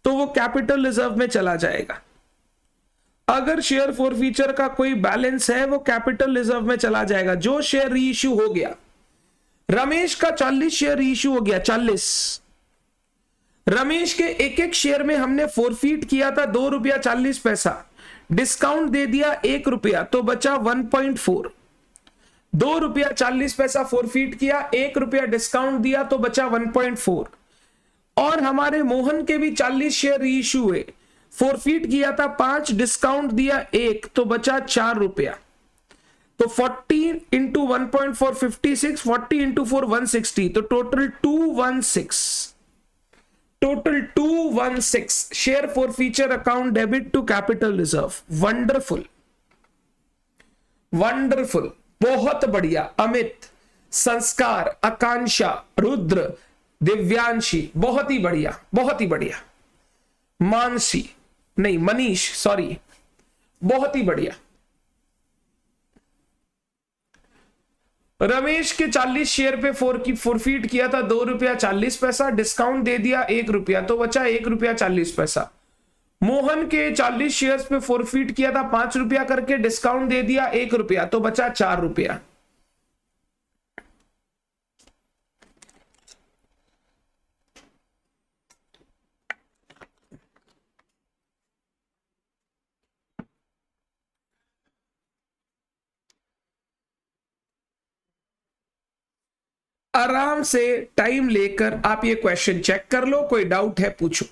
तो वो कैपिटल रिजर्व में चला जाएगा। अगर शेयर फॉरफीचर का कोई बैलेंस है वो कैपिटल रिजर्व में चला जाएगा। जो शेयर रीइश्यू हो गया, रमेश का 40 शेयर रीइश्यू हो गया, 40। रमेश के एक एक शेयर में हमने फॉरफीट किया था 2 रुपया 40 पैसा, डिस्काउंट दे दिया 1 रुपया, तो बचा 1.4। 2 रुपया 40 पैसा फॉरफीट किया, 1 रुपया डिस्काउंट दिया तो बचा 1.4। और हमारे मोहन के भी 40 शेयर रीइश्यू हुए, फॉरफीट किया था 5, डिस्काउंट दिया 1, तो बचा 4 रुपया। तो 40 इंटू 1.4 56, 40 इंटू 4 160, तो total 216। Total 216 share forfeiture account debit to capital reserve. Wonderful, wonderful, बहुत बढ़िया। अमित, संस्कार, आकांक्षा, रुद्र, दिव्यांशी, बहुत ही बढ़िया, बहुत ही बढ़िया। मानसी नहीं, मनीष, सॉरी, बहुत ही बढ़िया। रमेश के 40 शेयर पे फॉरफीट किया था 2 रुपया 40 पैसा, डिस्काउंट दे दिया 1 रुपया, तो बचा 1 रुपया 40 पैसा। मोहन के 40 शेयर्स पे फॉरफीट किया था 5 रुपया करके, डिस्काउंट दे दिया 1 रुपया, तो बचा 4 रुपया। आराम से टाइम लेकर आप ये क्वेश्चन चेक कर लो, कोई डाउट है पूछो।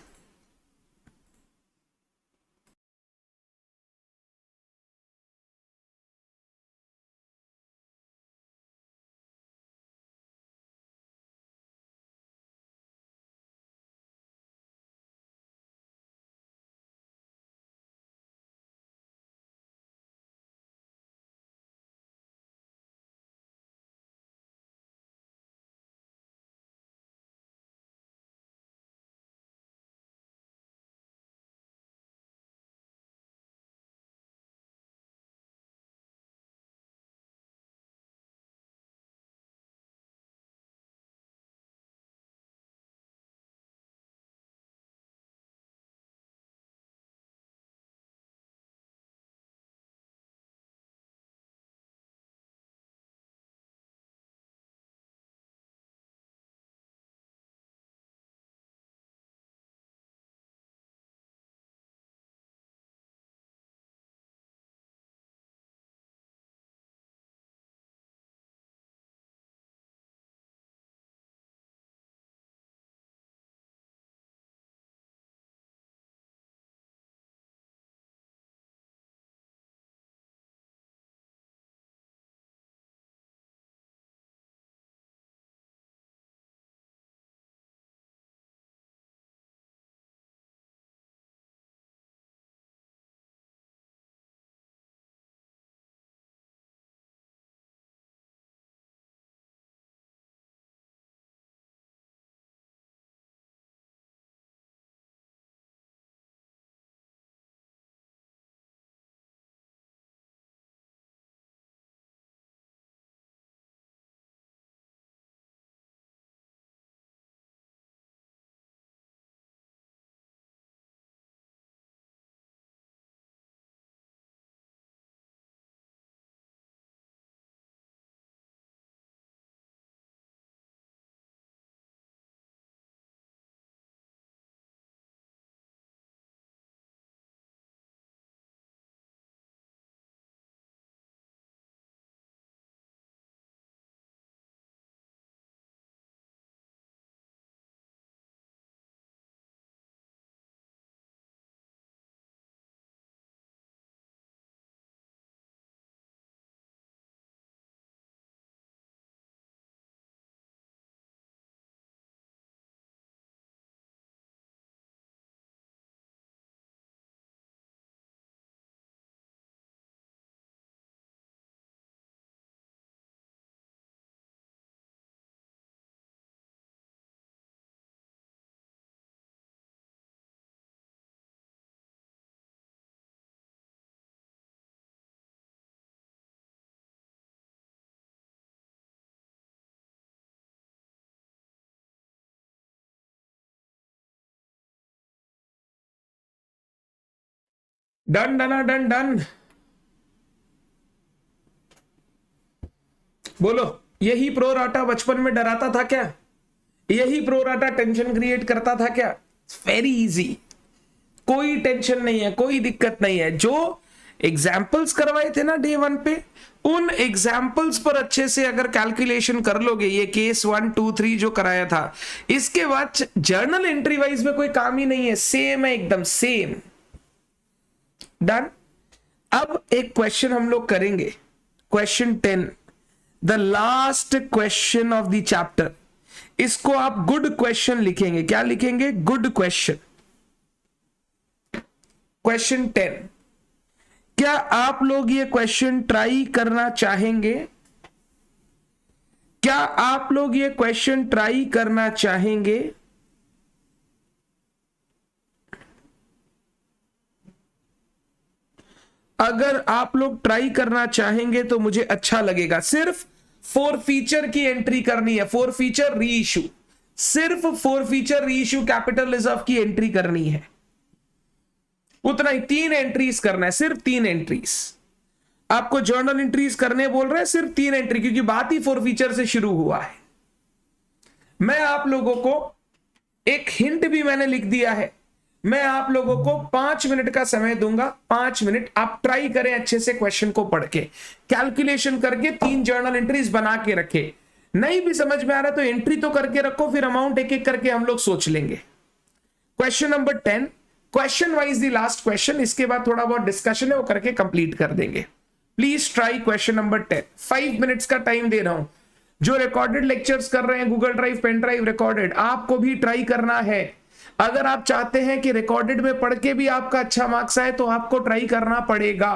डन डन डन डन, बोलो। यही प्रोराटा बचपन में डराता था क्या? यही प्रोराटा टेंशन क्रिएट करता था क्या? वेरी इजी, कोई टेंशन नहीं है, कोई दिक्कत नहीं है। जो एग्जाम्पल्स करवाए थे ना डे 1 पे, उन एग्जाम्पल्स पर अच्छे से अगर कैलकुलेशन कर लोगे, ये केस 1 2 3 जो कराया था, इसके बाद जर्नल एंट्री वाइज में कोई काम ही नहीं है, सेम है, एकदम सेम। डन। अब एक क्वेश्चन हम लोग करेंगे, question 10, the last question of the chapter. इसको आप गुड क्वेश्चन लिखेंगे। क्या लिखेंगे? Good question. क्वेश्चन 10, क्या आप लोग ये क्वेश्चन ट्राई करना चाहेंगे? क्या आप लोग ये क्वेश्चन ट्राई करना चाहेंगे? अगर आप लोग ट्राई करना चाहेंगे तो मुझे अच्छा लगेगा। सिर्फ फोर फीचर की एंट्री करनी है, फोर फीचर री इशू, सिर्फ फोर फीचर री इशू कैपिटल रिजर्व की एंट्री करनी है, उतना ही। 3 एंट्रीज करना है, सिर्फ 3 एंट्रीज। आपको जर्नल एंट्रीज करने बोल रहे हैं, सिर्फ 3 एंट्री, क्योंकि बात ही फोर फीचर से शुरू हुआ है। मैं आप लोगों को एक हिंट भी मैंने लिख दिया है। मैं आप लोगों को 5 मिनट का समय दूंगा, 5 मिनट आप ट्राई करें अच्छे से क्वेश्चन को पढ़ के, कैलकुलेशन करके 3 जर्नल एंट्रीज बना के रखे। नहीं भी समझ में आ रहा तो एंट्री तो करके रखो, फिर अमाउंट एक एक करके हम लोग सोच लेंगे। Question number 10, question wise the last question, इसके बाद थोड़ा बहुत डिस्कशन है वो करके कंप्लीट कर देंगे। Please try question number 10। 5 minutes का टाइम दे रहा हूं। जो रिकॉर्डेड लेक्चर्स कर रहे हैं, Google drive, pen drive recorded, आपको भी ट्राई करना है। अगर आप चाहते हैं कि रिकॉर्डेड में पढ़ के भी आपका अच्छा मार्क्स आए तो आपको ट्राई करना पड़ेगा।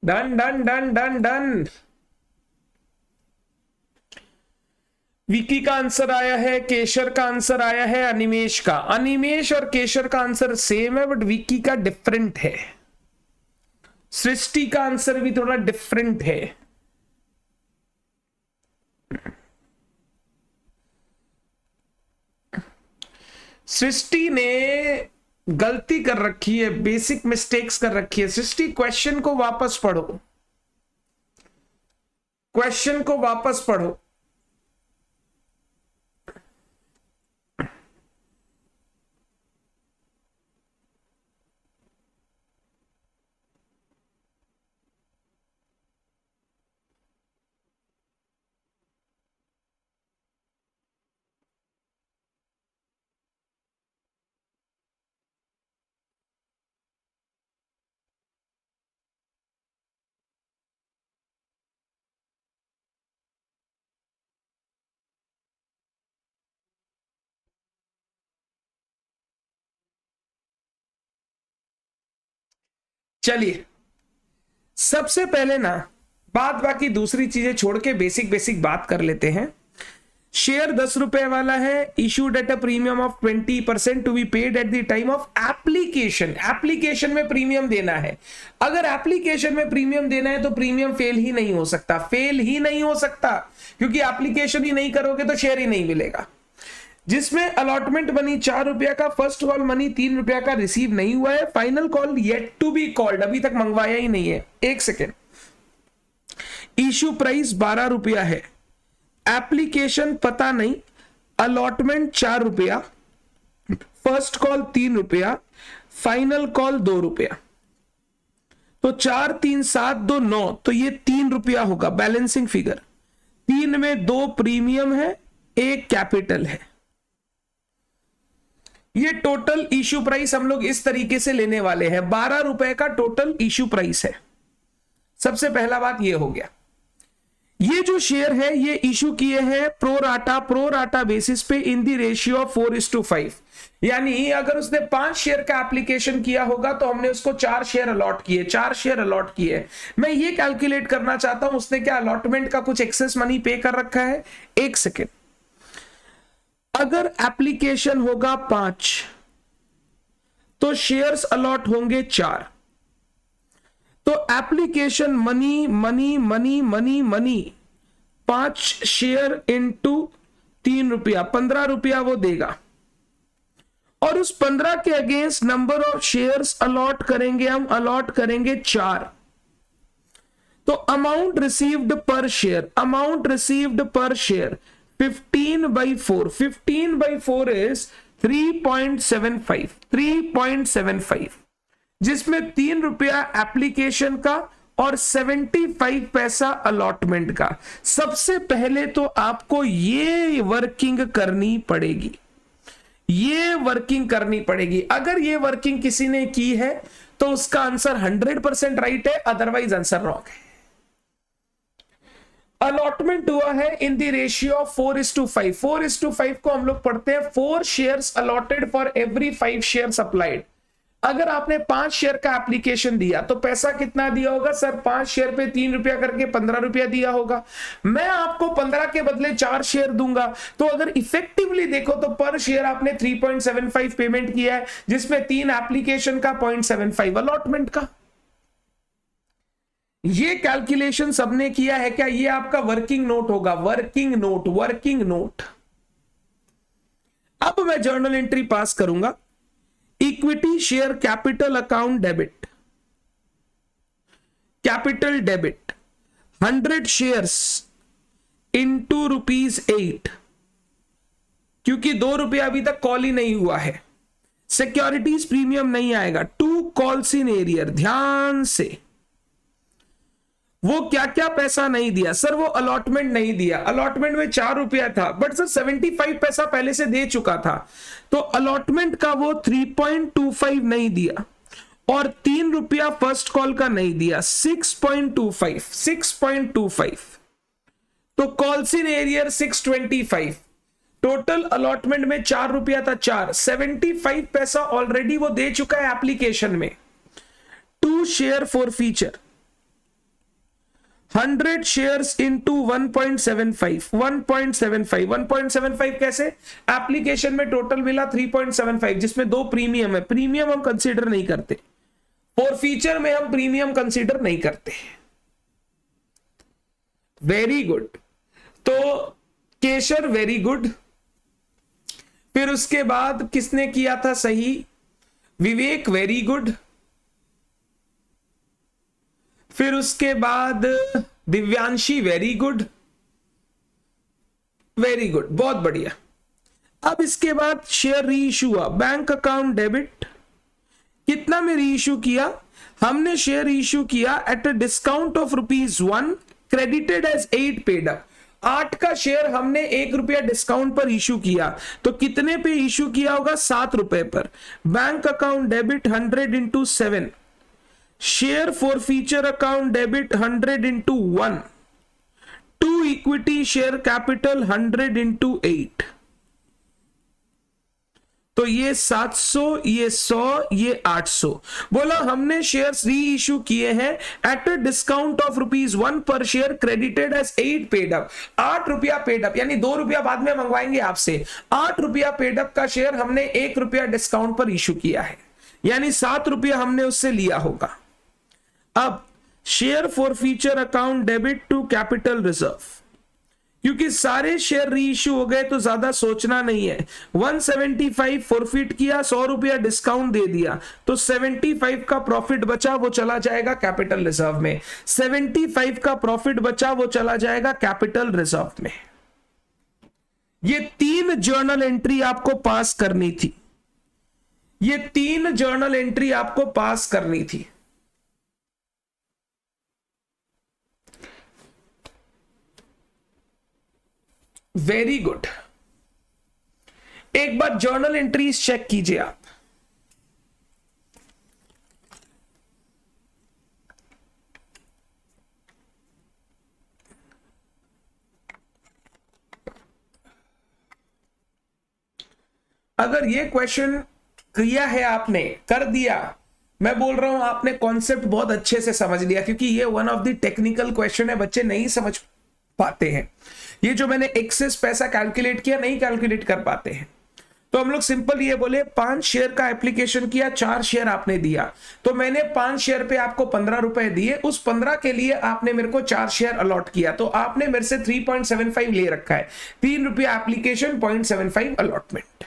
Done done done done done. Vicky का आंसर आया है, केशर का आंसर आया है, अनिमेश का। अनिमेश और केशर का आंसर सेम है बट विकी का डिफरेंट है। सृष्टि का आंसर भी थोड़ा डिफरेंट है। सृष्टि ने गलती कर रखी है, बेसिक मिस्टेक्स कर रखी है। सृष्टि क्वेश्चन को वापस पढ़ो, क्वेश्चन को वापस पढ़ो। चलिए सबसे पहले ना बात बाकी दूसरी चीजें छोड़ के बेसिक बेसिक बात कर लेते हैं। शेयर 10 रुपए वाला है, issued at a premium of 20% to be paid at the time of application. Application में प्रीमियम देना है। अगर एप्लीकेशन में प्रीमियम देना है तो प्रीमियम फेल ही नहीं हो सकता, फेल ही नहीं हो सकता, क्योंकि एप्लीकेशन ही नहीं करोगे तो शेयर ही नहीं मिलेगा। जिसमें अलॉटमेंट मनी 4 रुपया का, फर्स्ट कॉल मनी 3 रुपया का रिसीव नहीं हुआ है, final call yet to be called, अभी तक मंगवाया ही नहीं है। एक सेकेंड, इशू प्राइस 12 रुपया है, एप्लीकेशन पता नहीं, अलॉटमेंट 4 रुपया, फर्स्ट कॉल 3 रुपया, फाइनल कॉल 2 रुपया, तो 4 3 7 2 9, तो ये 3 रुपया होगा बैलेंसिंग फिगर। 3 में 2 प्रीमियम है, 1 कैपिटल है। ये टोटल इशू प्राइस हम लोग इस तरीके से लेने वाले हैं। 12 रुपए का टोटल इशू प्राइस है। सबसे पहला बात ये हो गया। ये जो शेयर है ये इशू किए हैं प्रो राटा बेसिस पे इन दी रेशियो ऑफ 4:5। यानी अगर उसने 5 शेयर का एप्लीकेशन किया होगा तो हमने उसको 4 शेयर अलॉट किए, 4 शेयर अलॉट किए। मैं ये कैलकुलेट करना चाहता हूं उसने क्या अलॉटमेंट का कुछ एक्सेस मनी पे कर रखा है। एक सेकेंड, अगर एप्लीकेशन होगा 5 तो शेयर्स अलॉट होंगे 4, तो application money money money money money 5 share into 3 रुपया, 15 रुपया वो देगा। और उस 15 के against number of shares allot करेंगे, हम अलॉट करेंगे 4। तो amount received per share, amount received per share 15/4, 15/4 is 3.75, 3.75, जिसमें 3 रुपया एप्लीकेशन का और 75 पैसा अलॉटमेंट का। सबसे पहले तो आपको ये वर्किंग करनी पड़ेगी, ये वर्किंग करनी पड़ेगी। अगर ये वर्किंग किसी ने की है तो उसका आंसर 100% राइट है, अदरवाइज आंसर रॉन्ग है। अलॉटमेंट हुआ है इन द रेशियो ऑफ 4:5। 4:5 को हम लोग पढ़ते हैं 4 shares allotted for every 5 shares applied. अगर आपने 5 शेयर का एप्लीकेशन दिया तो पैसा कितना दिया होगा सर? 5 शेयर पे 3 रुपया करके 15 रुपया दिया होगा। मैं आपको 15 के बदले 4 शेयर दूंगा, तो अगर इफेक्टिवली देखो तो पर शेयर आपने 3.75 पेमेंट किया है, जिसमें 3 एप्लीकेशन का, 0.75 अलॉटमेंट का। ये कैलकुलेशन सबने किया है क्या? ये आपका वर्किंग नोट होगा, वर्किंग नोट, वर्किंग नोट। अब मैं जर्नल एंट्री पास करूंगा। Equity share capital account debit, capital debit 100 shares into ₹8, क्योंकि 2 रुपया अभी तक कॉल ही नहीं हुआ है। सिक्योरिटीज प्रीमियम नहीं आएगा। 2 कॉल्स इन एरियर, ध्यान से। वो क्या क्या पैसा नहीं दिया सर? वो अलॉटमेंट नहीं दिया। अलॉटमेंट में 4 रुपया था, बट सर 75 पैसा पहले से दे चुका था, तो अलॉटमेंट का वो 3.25 नहीं दिया, और 3 रुपया फर्स्ट कॉल का नहीं दिया, 6.25, 6.25। तो calls in arrear 625। Total allotment में 4 रुपया था, 4, 75 पैसा ऑलरेडी वो दे चुका है एप्लीकेशन में। 2 शेयर फॉरफीचर, 100 शेयर्स इंटू 1.75, 1.75 कैसे? एप्लीकेशन में टोटल मिला 3.75, जिसमें 2 प्रीमियम है, प्रीमियम हम कंसीडर नहीं करते, फॉरफीचर में हम प्रीमियम कंसीडर नहीं करते। वेरी गुड, तो केशर वेरी गुड। फिर उसके बाद किसने किया था सही? विवेक वेरी गुड। फिर उसके बाद Divyanshi very good, very good, बहुत बढ़िया। अब इसके बाद शेयर री इशू हुआ, बैंक अकाउंट डेबिट, कितना में री इशू किया? हमने शेयर इशू किया at a discount of ₹1, credited as 8 paid up. 8 का शेयर हमने ₹1 डिस्काउंट पर इशू किया, तो कितने पे इशू किया होगा? ₹7 पर। Bank account debit 100 into 7, share forfeiture account debit 100 into 1, to equity share capital 100 into 8, तो ये 700, ये 100, ये 800। बोला हमने शेयर्स री इशू किए हैं eight a discount of ₹1 per share, credited as 8 paid up. ₹8 paid up, यानी ₹2 बाद में मंगवाएंगे आपसे। ₹8 पेड अप का शेयर हमने ₹1 डिस्काउंट पर इशू किया है, यानी ₹7 हमने उससे लिया होगा। अब share forfeiture account debit to capital reserve, क्योंकि सारे शेयर री इशू हो गए तो ज्यादा सोचना नहीं है। 175 फॉरफिट किया, ₹100 डिस्काउंट दे दिया, तो 75 का प्रॉफिट बचा, वो चला जाएगा कैपिटल रिजर्व में। 75 का प्रॉफिट बचा, वो चला जाएगा कैपिटल रिजर्व में। ये 3 जर्नल एंट्री आपको पास करनी थी, ये 3 जर्नल एंट्री आपको पास करनी थी। Very good. एक बार जर्नल एंट्रीज चेक कीजिए आप। अगर ये क्वेश्चन किया है आपने, कर दिया, मैं बोल रहा हूं आपने कॉन्सेप्ट बहुत अच्छे से समझ लिया, क्योंकि ये one of the technical question है, बच्चे नहीं समझ पाते हैं। ये जो मैंने एक्सेस पैसा कैलकुलेट किया, नहीं कैलकुलेट कर पाते हैं। तो हम लोग सिंपल ये बोले 5 शेयर का एप्लीकेशन किया, 4 शेयर आपने दिया, तो मैंने 5 शेयर पे आपको ₹15 दिए, उस 15 के लिए आपने मेरे को 4 शेयर अलॉट किया, तो आपने मेरे से 3.75 ले रखा है। ₹3 एप्लीकेशन, 0.75 अलॉटमेंट।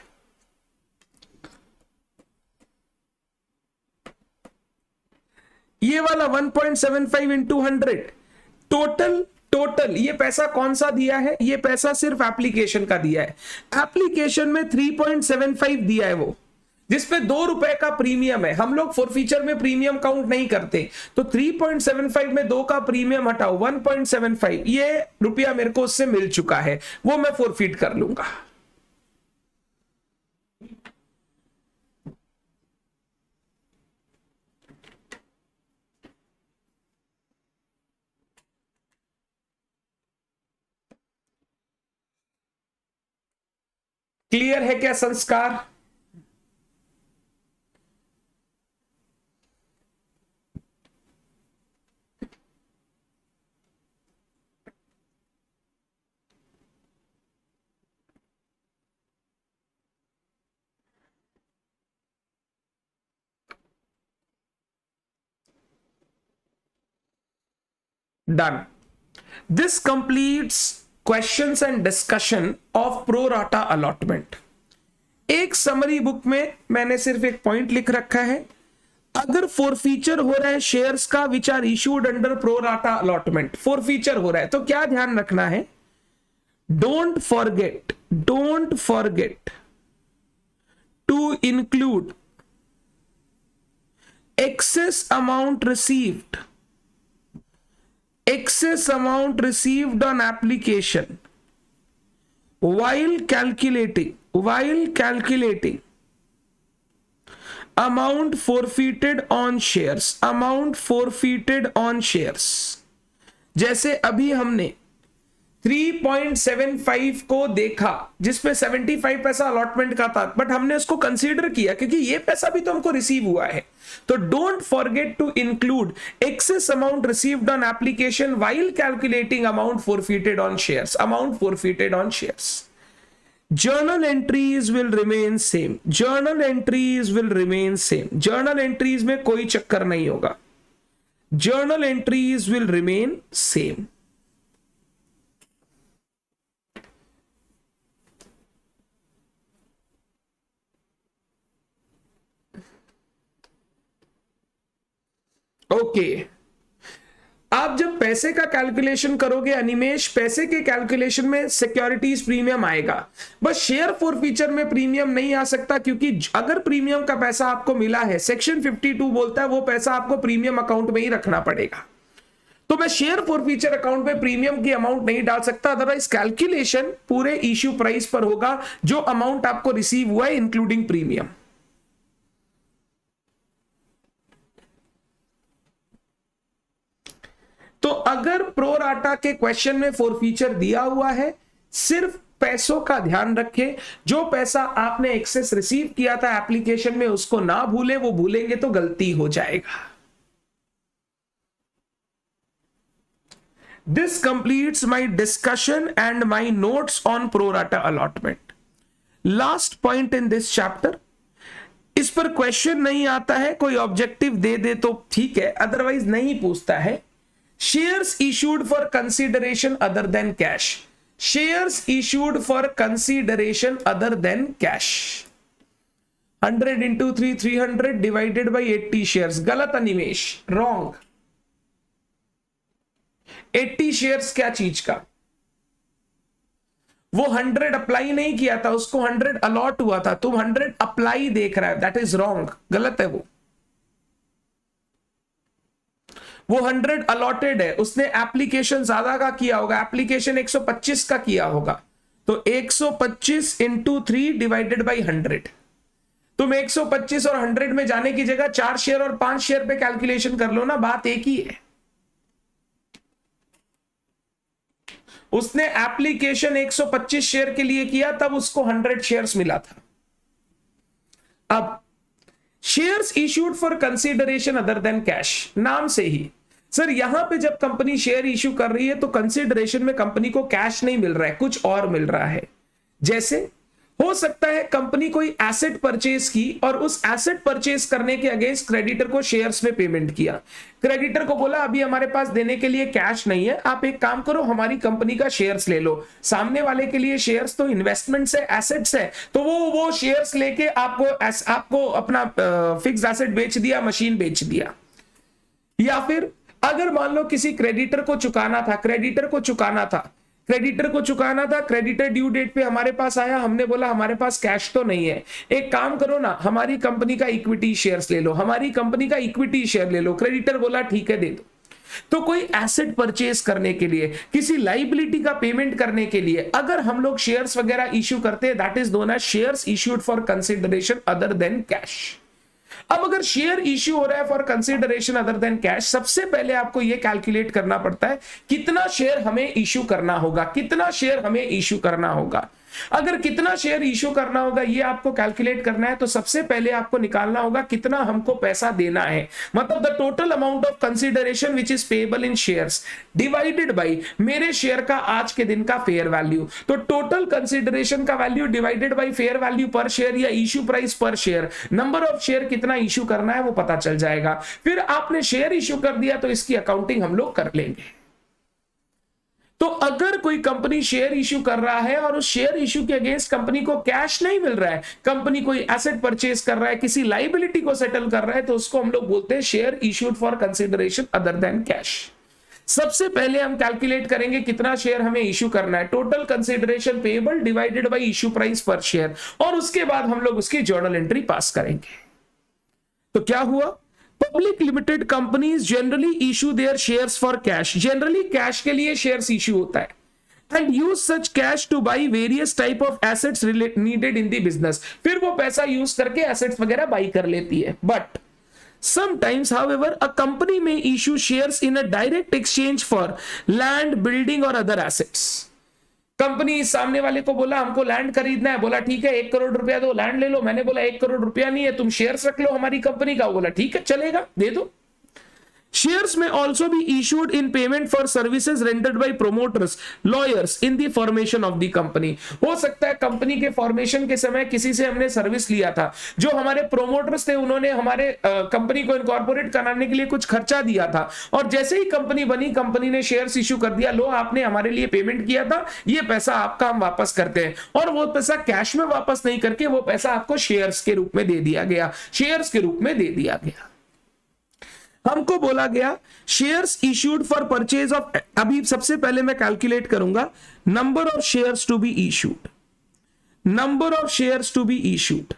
ये वाला 1.75 इंटू 100 टोटल ये पैसा कौन सा दिया है? ये पैसा सिर्फ एप्लीकेशन का दिया है। एप्लीकेशन में 3.75 दिया है वो, जिसपे ₹2 का प्रीमियम है। हम लोग फॉरफीचर में प्रीमियम काउंट नहीं करते, तो 3.75 में 2 का प्रीमियम हटाओ, 1.75, ये रुपया मेरे को उससे मिल चुका है, वो मैं फॉरफीट कर लूंगा। क्लियर है क्या संस्कार? Done. This completes questions and discussion of pro rata allotment. एक समरी बुक में मैंने सिर्फ एक पॉइंट लिख रखा है, अगर फॉरफीचर हो रहा है शेयर्स का which are issued under pro rata allotment, forfeiture हो रहा है, तो क्या ध्यान रखना है? Don't forget to include excess amount received on application while calculating amount forfeited on shares। जैसे अभी हमने 3.75 को देखा जिसमें 75 पैसा अलॉटमेंट का था, बट हमने उसको कंसीडर किया क्योंकि ये पैसा भी तो हमको रिसीव हुआ है। तो don't forget to include excess amount received on application while calculating amount forfeited on shares. Amount forfeited on shares, journal entries will remain same, journal entries will remain same, journal entries में कोई चक्कर नहीं होगा, journal entries will remain same. Okay, आप जब पैसे का calculation करोगे अनिमेश, पैसे के कैलकुलेशन में सिक्योरिटीज प्रीमियम आएगा, बस शेयर फॉरफीचर में प्रीमियम नहीं आ सकता, क्योंकि अगर प्रीमियम का पैसा आपको मिला है, सेक्शन 52 बोलता है वो पैसा आपको प्रीमियम अकाउंट में ही रखना पड़ेगा। तो मैं शेयर फॉरफीचर अकाउंट में प्रीमियम की अमाउंट नहीं डाल सकता, अदरवाइज कैलकुलेशन पूरे इश्यू प्राइस पर होगा, जो अमाउंट आपको रिसीव हुआ है इंक्लूडिंग प्रीमियम। तो अगर प्रो राटा के क्वेश्चन में फॉरफीचर दिया हुआ है, सिर्फ पैसों का ध्यान रखें, जो पैसा आपने एक्सेस रिसीव किया था एप्लीकेशन में उसको ना भूले, वो भूलेंगे तो गलती हो जाएगा। This completes my discussion and my notes on pro rata allotment. Last point in this chapter, इस पर क्वेश्चन नहीं आता है, कोई ऑब्जेक्टिव दे दे तो ठीक है, अदरवाइज नहीं पूछता है। Shares issued for consideration other than cash. Shares issued for consideration other than cash. 100 into 3, 300 divided by 80 shares. गलत अनिमेश, wrong. 80 shares क्या चीज का? वो 100 अप्लाई नहीं किया था, उसको 100 अलॉट हुआ था, तुम 100 अप्लाई देख रहा है, दैट इज रॉन्ग, गलत है वो 100 अलॉटेड है, उसने एप्लीकेशन ज्यादा का किया होगा, एप्लीकेशन 125 का किया होगा, तो 125 इंटू 3 डिवाइडेड बाई 100। तुम 125 और 100 में जाने की जगह 4 शेयर और 5 शेयर पे कैलकुलेशन कर लो ना, बात एक ही है। उसने एप्लीकेशन 125 शेयर के लिए किया, तब उसको 100 शेयर्स मिला था। अब shares issued for consideration other than cash, नाम से ही सर यहां पे जब कंपनी शेयर इश्यू कर रही है तो कंसीडरेशन में कंपनी को कैश नहीं मिल रहा है, कुछ और मिल रहा है। जैसे हो सकता है कंपनी कोई एसेट परचेज की और उस एसेट परचेज करने के अगेंस्ट क्रेडिटर को शेयर्स में पेमेंट किया, क्रेडिटर को बोला अभी हमारे पास देने के लिए कैश नहीं है, आप एक काम करो हमारी कंपनी का शेयर्स ले लो। सामने वाले के लिए शेयर्स तो इन्वेस्टमेंट्स है, एसेट्स है, तो वो शेयर्स लेके आपको अपना फिक्स एसेट बेच दिया, मशीन बेच दिया। या फिर अगर मान लो किसी क्रेडिटर को चुकाना था, क्रेडिटर ड्यू डेट पे हमारे पास आया, हमने बोला हमारे पास कैश तो नहीं है, एक काम करो ना हमारी कंपनी का इक्विटी शेयर्स ले लो, क्रेडिटर बोला ठीक है दे दो। तो कोई एसेट परचेज करने के लिए, किसी लाइबिलिटी का पेमेंट करने के लिए अगर हम लोग शेयर्स वगैरह इश्यू करते हैं, that is known as shares issued for consideration other than cash. अब अगर शेयर इश्यू हो रहा है for consideration other than cash, सबसे पहले आपको यह कैलकुलेट करना पड़ता है कितना शेयर हमें इश्यू करना होगा, अगर कितना शेयर इश्यू करना होगा ये आपको कैलकुलेट करना है, तो सबसे पहले आपको निकालना होगा कितना हमको पैसा देना है, मतलब the total amount of consideration which is payable in shares divided bye मेरे शेयर का आज के दिन का फेयर वैल्यू। तो टोटल कंसीडरेशन का value divided by fair value per share या इश्यू प्राइस पर शेयर, नंबर ऑफ शेयर कितना इश्यू करना है वो पता चल जाएगा। फिर आपने शेयर इश्यू कर दिया तो इसकी अकाउंटिंग हम लोग कर लेंगे। तो अगर कोई कंपनी शेयर इश्यू कर रहा है और उस शेयर इश्यू के अगेंस्ट कंपनी को कैश नहीं मिल रहा है, कंपनी कोई एसेट परचेज कर रहा है, किसी लाइबिलिटी को सेटल कर रहा है, तो उसको हम लोग बोलते हैं share issued for consideration other than cash. सबसे पहले हम कैलकुलेट करेंगे कितना शेयर हमें इश्यू करना है, total consideration payable divided by issue price पर शेयर, और उसके बाद हम लोग उसकी जर्नल एंट्री पास करेंगे। तो क्या हुआ, public limited companies generally issue there shares for cash, generally cash के लिए शेयर्स इशू होता है, and use such cash two by various type of assets needed in the business, फिर वो पैसा यूज करके एसेट्स वगैरह बाई कर लेती है। But sometimes however a company may issue shares in a direct exchange for land, building or other assets, company सामने वाले को बोला हमको लैंड खरीदना है, बोला ठीक है 1 करोड़ रुपया दो, लैंड ले लो। मैंने बोला 1 करोड़ रुपया नहीं है, तुम शेयर्स रख लो हमारी कंपनी का। बोला ठीक है चलेगा, दे दो। Shares may also be issued in payment for services rendered by promoters, lawyers in the formation of the company। हो सकता है कंपनी के फॉर्मेशन के समय किसी से हमने सर्विस लिया था, जो हमारे प्रोमोटर्स थे उन्होंने हमारे कंपनी को इनकॉर्पोरेट कराने के लिए कुछ खर्चा दिया था, और जैसे ही कंपनी बनी कंपनी ने शेयर्स इश्यू कर दिया, लो आपने हमारे लिए पेमेंट किया था, ये पैसा आपका हम वापस करते हैं। और वो पैसा कैश में वापस नहीं करके वो पैसा आपको शेयर्स के रूप में दे दिया गया, शेयर्स के रूप में दे दिया गया। हमको बोला गया shares issued for purchase of, अभी सबसे पहले मैं कैलकुलेट करूंगा number of shares to be issued, number of shares to be issued.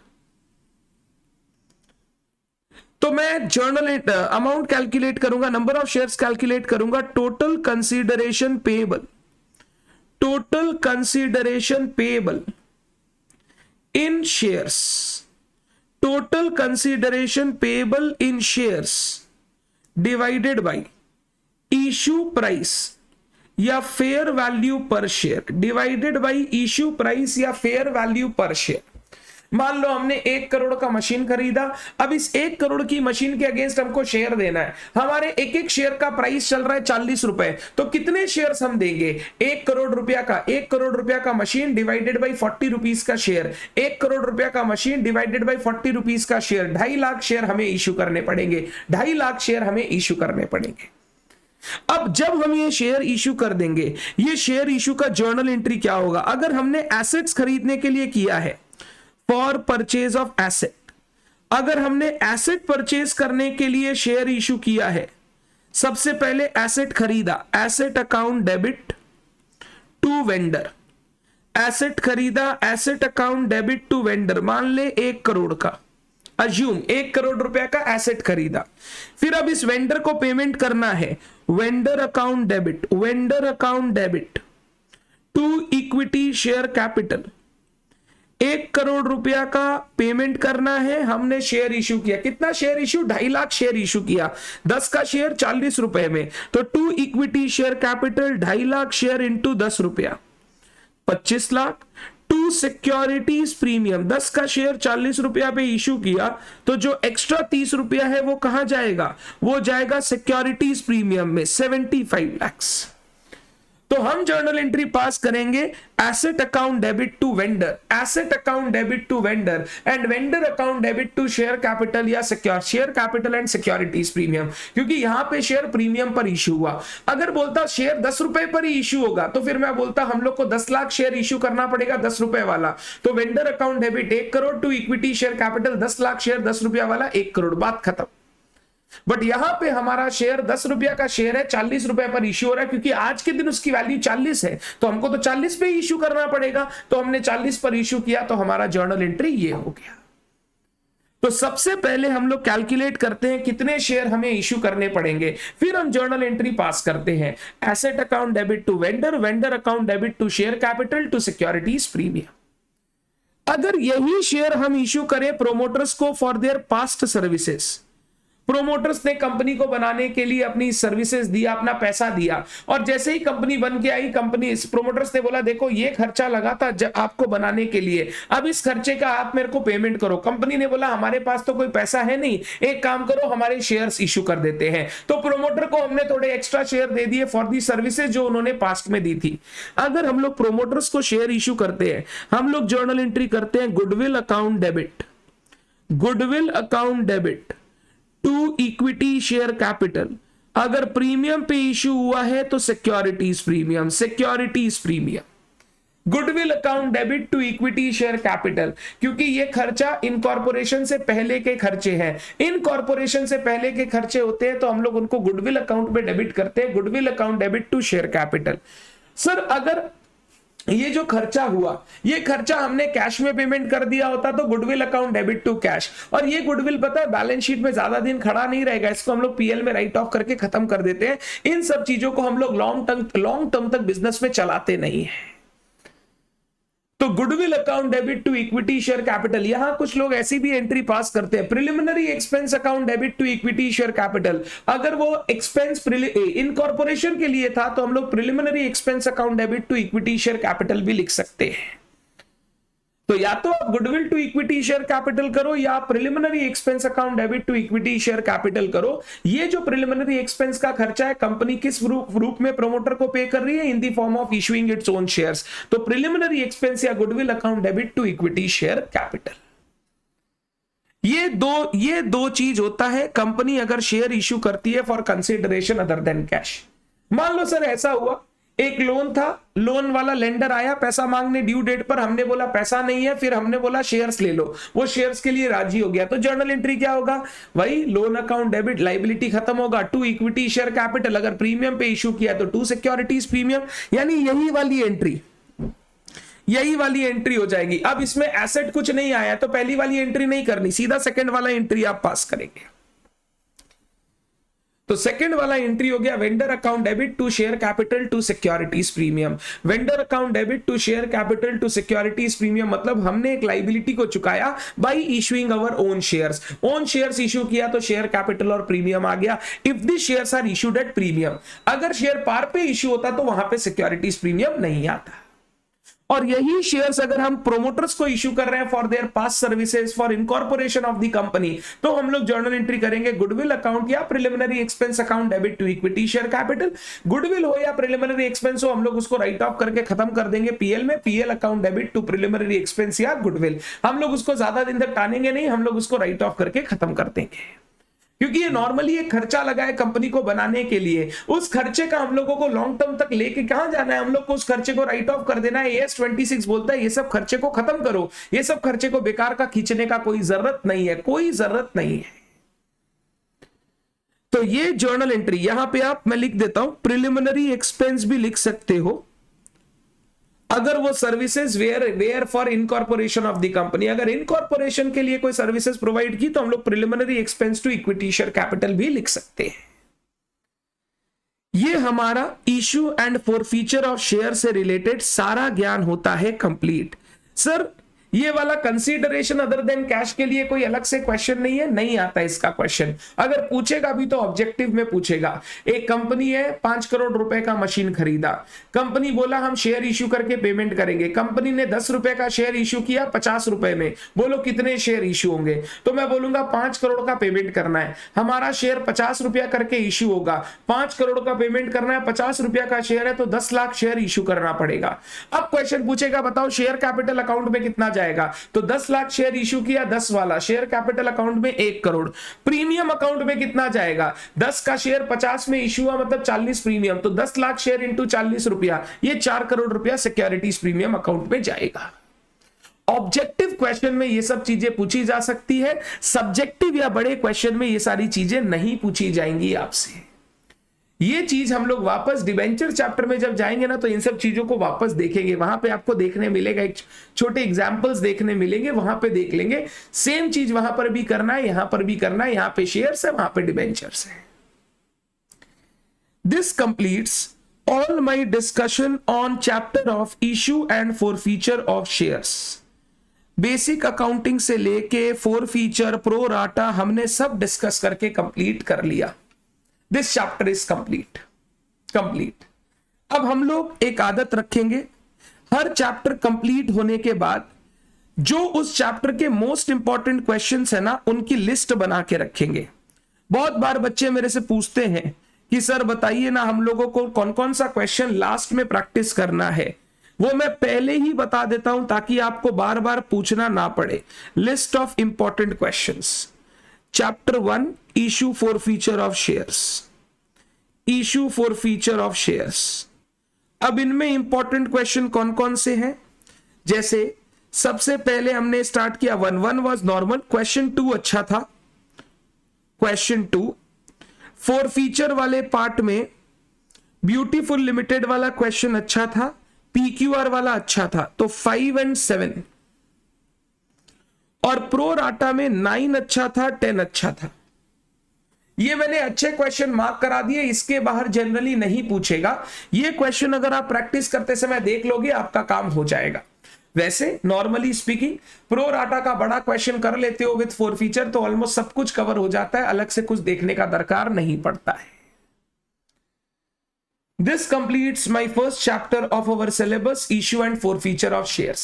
तो मैं जर्नल अमाउंट कैलकुलेट करूंगा, नंबर ऑफ शेयर्स कैलकुलेट करूंगा, total consideration payable, total consideration payable in shares, total consideration payable in shares divided by issue price या fair value per share, divided by issue price या fair value per share. मान लो हमने 1 करोड़ का machine खरीदा, अब इस 1 करोड़ की मशीन के अगेंस्ट हमको शेयर देना है, हमारे एक एक शेयर का प्राइस चल रहा है 40 रुपए, तो कितने शेयर्स हम देंगे? 1 करोड़ रुपया का, 1 करोड़ रुपया का मशीन डिवाइडेड बाई 40 रुपीस का शेयर, 1 करोड़ रुपया का मशीन डिवाइडेड बाई 40 रुपीस का शेयर, 2.5 लाख शेयर हमें इश्यू करने पड़ेंगे, 2.5 लाख शेयर हमें इश्यू करने पड़ेंगे। अब जब हम ये शेयर इश्यू कर देंगे, ये शेयर इश्यू का जर्नल एंट्री क्या होगा? अगर हमने एसेट्स खरीदने के लिए किया है, फॉर परचेज ऑफ एसेट, अगर हमने एसेट परचेज करने के लिए शेयर इशू किया है, सबसे पहले एसेट खरीदा, asset account debit to vendor, asset खरीदा, asset account debit to vendor, मान ले 1 करोड़ का, अज्यूम 1 करोड़ रुपया का एसेट खरीदा। फिर अब इस वेंडर को पेमेंट करना है, vendor account debit, vendor account debit to equity share capital, 1 crore रुपया का पेमेंट करना है, हमने शेयर इश्यू किया, कितना share issue? 2.5 lakh share issue किया, 10 का शेयर 40 रुपए में, तो to equity share capital 2.5 lakh share into 10 रुपया 25 लाख, टू सिक्योरिटीज प्रीमियम, 10 का शेयर 40 रुपया पे इश्यू किया, तो जो एक्स्ट्रा 30 रुपया है वो कहां जाएगा? वो जाएगा सिक्योरिटीज प्रीमियम में 75 लाख। तो हम जर्नल एंट्री पास करेंगे asset account debit to vendor, asset account debit to vendor and vendor account debit to share capital या share capital and securities premium, क्योंकि यहां पे शेयर प्रीमियम पर इश्यू हुआ। अगर बोलता शेयर 10 रुपए पर ही इश्यू होगा तो फिर मैं बोलता हम लोग को 10 लाख शेयर इश्यू करना पड़ेगा 10 रुपए वाला, तो vendor account debit 1 crore to equity share capital 10 lakh share 10 रुपया वाला 1 करोड़, बात खत्म। बट यहां पे हमारा शेयर 10 रुपया का शेयर है, 40 रुपए पर इश्यू हो रहा है, क्योंकि आज के दिन उसकी वैल्यू 40 है, तो हमको तो 40 पे इश्यू करना पड़ेगा, तो हमने 40 पर इश्यू किया, तो हमारा जर्नल एंट्री ये हो गया। तो सबसे पहले हम लोग कैलकुलेट करते हैं कितने शेयर हमें इश्यू करने पड़ेंगे, फिर हम जर्नल एंट्री पास करते हैं, asset account debit to vendor, vendor account debit to share capital to securities premium. अगर यही शेयर हम इश्यू करें प्रोमोटर्स को for their past services, promoters ने कंपनी को बनाने के लिए अपनी सर्विसेज दिया, अपना पैसा दिया, और जैसे ही कंपनी बन के आई, कंपनी प्रोमोटर्स ने बोला देखो ये खर्चा लगा था आपको बनाने के लिए, अब इस खर्चे का आप मेरे को पेमेंट करो। कंपनी ने बोला हमारे पास तो कोई पैसा है नहीं, एक काम करो हमारे शेयर्स इश्यू कर देते हैं, तो प्रोमोटर को हमने थोड़े एक्स्ट्रा शेयर दे दिए फॉर दी सर्विसेज जो उन्होंने पास्ट में दी थी। अगर हम लोग प्रोमोटर्स को शेयर इश्यू करते हैं, हम लोग जर्नल एंट्री करते हैं goodwill account debit, goodwill account debit to equity share capital, अगर प्रीमियम पे इश्यू हुआ है तो securities premium, securities premium. Goodwill account debit to equity share capital, क्योंकि ये खर्चा इनकॉर्पोरेशन से पहले के खर्चे हैं, इनकॉर्पोरेशन से पहले के खर्चे होते हैं तो हम लोग उनको गुडविल अकाउंट में डेबिट करते हैं, goodwill account debit to share capital. Sir अगर ये जो खर्चा हुआ, ये खर्चा हमने कैश में पेमेंट कर दिया होता तो goodwill account debit to cash, और ये गुडविल पता है बैलेंस शीट में ज्यादा दिन खड़ा नहीं रहेगा, इसको हम लोग पीएल में राइट ऑफ करके खत्म कर देते हैं। इन सब चीजों को हम लोग लॉन्ग टर्म तक बिजनेस में चलाते नहीं है। तो goodwill account debit to equity share capital, यहां कुछ लोग ऐसी भी एंट्री पास करते हैं, preliminary expense account debit to equity share capital. अगर वो एक्सपेंस इनकॉर्पोरेशन के लिए था तो हम लोग preliminary expense account debit to equity share capital भी लिख सकते हैं। तो या तो आप goodwill to equity share capital करो या preliminary expense account debit to equity share capital करो। ये जो प्रिलिमिनरी एक्सपेंस का खर्चा है कंपनी किस रूप में प्रमोटर को पे कर रही है, in the form of issuing its own shares. तो प्रिलिमिनरी एक्सपेंस या goodwill account debit to equity share capital, ये दो चीज होता है कंपनी अगर शेयर इश्यू करती है for consideration other than cash. मान लो सर ऐसा हुआ, एक लोन था, लोन वाला लेंडर आया पैसा मांगने ड्यू डेट पर, हमने बोला पैसा नहीं है, फिर हमने बोला शेयर्स ले लो, वो शेयर्स के लिए राजी हो गया। तो जर्नल एंट्री क्या होगा, वही लोन अकाउंट डेबिट, लायबिलिटी खत्म होगा, टू इक्विटी शेयर कैपिटल, अगर प्रीमियम पे इशू किया तो टू सिक्योरिटीज प्रीमियम, यानी यही वाली एंट्री हो जाएगी। अब इसमें एसेट कुछ नहीं आया तो पहली वाली एंट्री नहीं करनी, सीधा सेकंड वाला एंट्री आप पास करेंगे। तो सेकंड वाला एंट्री हो गया vendor account debit to share capital to securities premium. Vendor account debit to share capital to securities premium मतलब हमने एक लायबिलिटी को चुकाया by issuing our own shares issue किया तो शेयर कैपिटल और प्रीमियम आ गया। If the shares are issued at premium, अगर शेयर पार पे इशू होता तो वहां पे सिक्योरिटीज प्रीमियम नहीं आता। और यही शेयर्स अगर हम प्रोमोटर्स को इश्यू कर रहे हैं for their past services for incorporation of the company, तो हम लोग जर्नल एंट्री करेंगे गुडविल अकाउंट या preliminary expense account debit to equity share capital. Goodwill हो या प्रिलिमिनरी एक्सपेंस हो, हम लोग उसको राइट ऑफ करके खत्म कर देंगे पीएल में, PL account debit to preliminary expense या गुडविल। हम लोग उसको ज्यादा दिन तक टानेंगे नहीं, हम लोग उसको राइट ऑफ करके खत्म कर देंगे, क्योंकि ये नॉर्मली एक खर्चा लगा है कंपनी को बनाने के लिए। उस खर्चे का हम लोगों को लॉन्ग टर्म तक लेके कहां जाना है, हम लोग को उस खर्चे को राइट ऑफ कर देना है। एएस 26 बोलता है ये सब खर्चे को खत्म करो, ये सब खर्चे को बेकार का खींचने का कोई जरूरत नहीं है, कोई जरूरत नहीं है। तो ये जर्नल एंट्री यहां पे आप, मैं लिख देता हूं, प्रिलिमिनरी एक्सपेंस भी लिख सकते हो अगर वो services were for incorporation of the company. अगर इनकॉर्पोरेशन के लिए कोई सर्विसेज प्रोवाइड की तो हम लोग preliminary expense to equity share capital भी लिख सकते हैं। ये हमारा issue and forfeiture of share से रिलेटेड सारा ज्ञान होता है कंप्लीट। सर ये वाला कंसीडरेशन अदर देन कैश के लिए कोई अलग से क्वेश्चन नहीं है, नहीं आता इसका क्वेश्चन। अगर पूछेगा भी तो ऑब्जेक्टिव में पूछेगा। एक कंपनी है 5 करोड़ रुपए का मशीन खरीदा, कंपनी बोला हम शेयर इश्यू करके पेमेंट करेंगे, कंपनी ने 10 रुपए का शेयर इश्यू किया 50 रुपए में, बोलो कितने शेयर इश्यू होंगे, तो मैं बोलूंगा 5 करोड़ का पेमेंट करना है, हमारा शेयर 50 रुपया करके इश्यू होगा, 5 करोड़ का पेमेंट करना है, 50 रुपया का शेयर है तो 10 लाख शेयर इश्यू करना पड़ेगा। अब क्वेश्चन पूछेगा बताओ शेयर कैपिटल अकाउंट में कितना जाएगा, तो 10 लाख शेयर इशू किया 10 वाला, शेयर कैपिटल अकाउंट में 1 करोड़, प्रीमियम अकाउंट में कितना जाएगा, 10 का शेयर 50 में इशू हुआ मतलब 40 प्रीमियम, तो 10 लाख शेयर इंटू 40 रुपया, ये 4 करोड़ रुपया सिक्योरिटीज प्रीमियम अकाउंट में जाएगा। ऑब्जेक्टिव क्वेश्चन में ये सब चीजें पूछी जा सकती है, सब्जेक्टिव या बड़े क्वेश्चन में ये सारी चीजें नहीं पूछी जाएंगी आपसे। ये चीज हम लोग वापस डिबेंचर चैप्टर में जब जाएंगे ना तो इन सब चीजों को वापस देखेंगे, वहां पे आपको देखने मिलेगा, एक छोटे एग्जांपल्स देखने मिलेंगे, वहां पे देख लेंगे। सेम चीज वहां पर भी करना है, यहां पर भी करना है, यहां पे शेयर्स है, वहां पे डिबेंचर्स है। This completes all my discussion on chapter of issue and forfeiture of shares. Basic accounting से लेके फॉरफीचर, प्रो राटा हमने सब डिस्कस करके कंप्लीट कर लिया। This chapter is complete. अब हम लोग एक आदत रखेंगे, हर चैप्टर कंप्लीट होने के बाद जो उस चैप्टर के मोस्ट इंपॉर्टेंट क्वेश्चंस है ना उनकी लिस्ट बना के रखेंगे। बहुत बार बच्चे मेरे से पूछते हैं कि सर बताइए ना हम लोगों को कौन कौन सा क्वेश्चन लास्ट में प्रैक्टिस करना है, वो मैं पहले ही बता देता हूं ताकि आपको बार बार पूछना ना पड़े। List of important questions, chapter 1 issue forfeiture of shares, issue forfeiture of shares. अब इनमें इंपॉर्टेंट क्वेश्चन कौन कौन से हैं, जैसे सबसे पहले हमने स्टार्ट किया 1 वाज नॉर्मल, क्वेश्चन 2 अच्छा था, क्वेश्चन 2 फॉरफीचर वाले पार्ट में ब्यूटीफुल लिमिटेड वाला क्वेश्चन अच्छा था, पीक्यूआर वाला अच्छा था, तो 5 और 7, और प्रो राटा में 9 अच्छा था, 10 अच्छा था। ये मैंने अच्छे क्वेश्चन मार्क करा दिए, इसके बाहर जनरली नहीं पूछेगा। ये क्वेश्चन अगर आप प्रैक्टिस करते समय देख लोगे आपका काम हो जाएगा। वैसे नॉर्मली स्पीकिंग प्रो राटा का बड़ा क्वेश्चन कर लेते हो विद फोरफीचर तो ऑलमोस्ट सब कुछ कवर हो जाता है, अलग से कुछ देखने का दरकार नहीं पड़ता है। This completes my first chapter of our syllabus, issue and forfeiture of shares.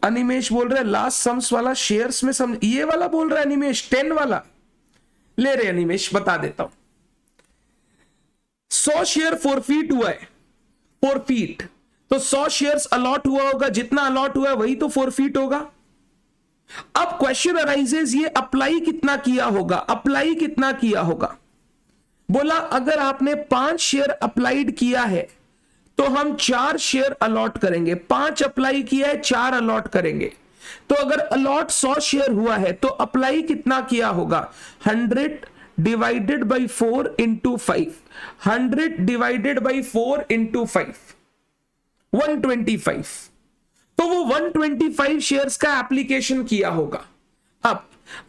Animesh बोल रहा है लास्ट सम्स वाला शेयर्स में समझ, ये वाला बोल रहा है अनिमेश, 10 वाला ले रहे अनिमेश, बता देता हूं। 100 शेयर फोरफीट हुआ है, फोरफीट तो 100 शेयर्स अलॉट हुआ होगा, जितना अलॉट हुआ है वही तो फोरफीट होगा। अब क्वेश्चन अराइजेस, ये अप्लाई कितना किया होगा, अप्लाई कितना किया होगा। बोला अगर आपने 5 शेयर अप्लाइड किया है तो हम 4 शेयर अलॉट करेंगे, 5 अप्लाई किया है 4 अलॉट करेंगे। तो अगर अलॉट 100 शेयर हुआ है तो अप्लाई कितना किया होगा, 100 divided by 4 into 5, 100 divided by 4 into 5, 125। तो वो 125 शेयर्स का एप्लीकेशन किया होगा। अब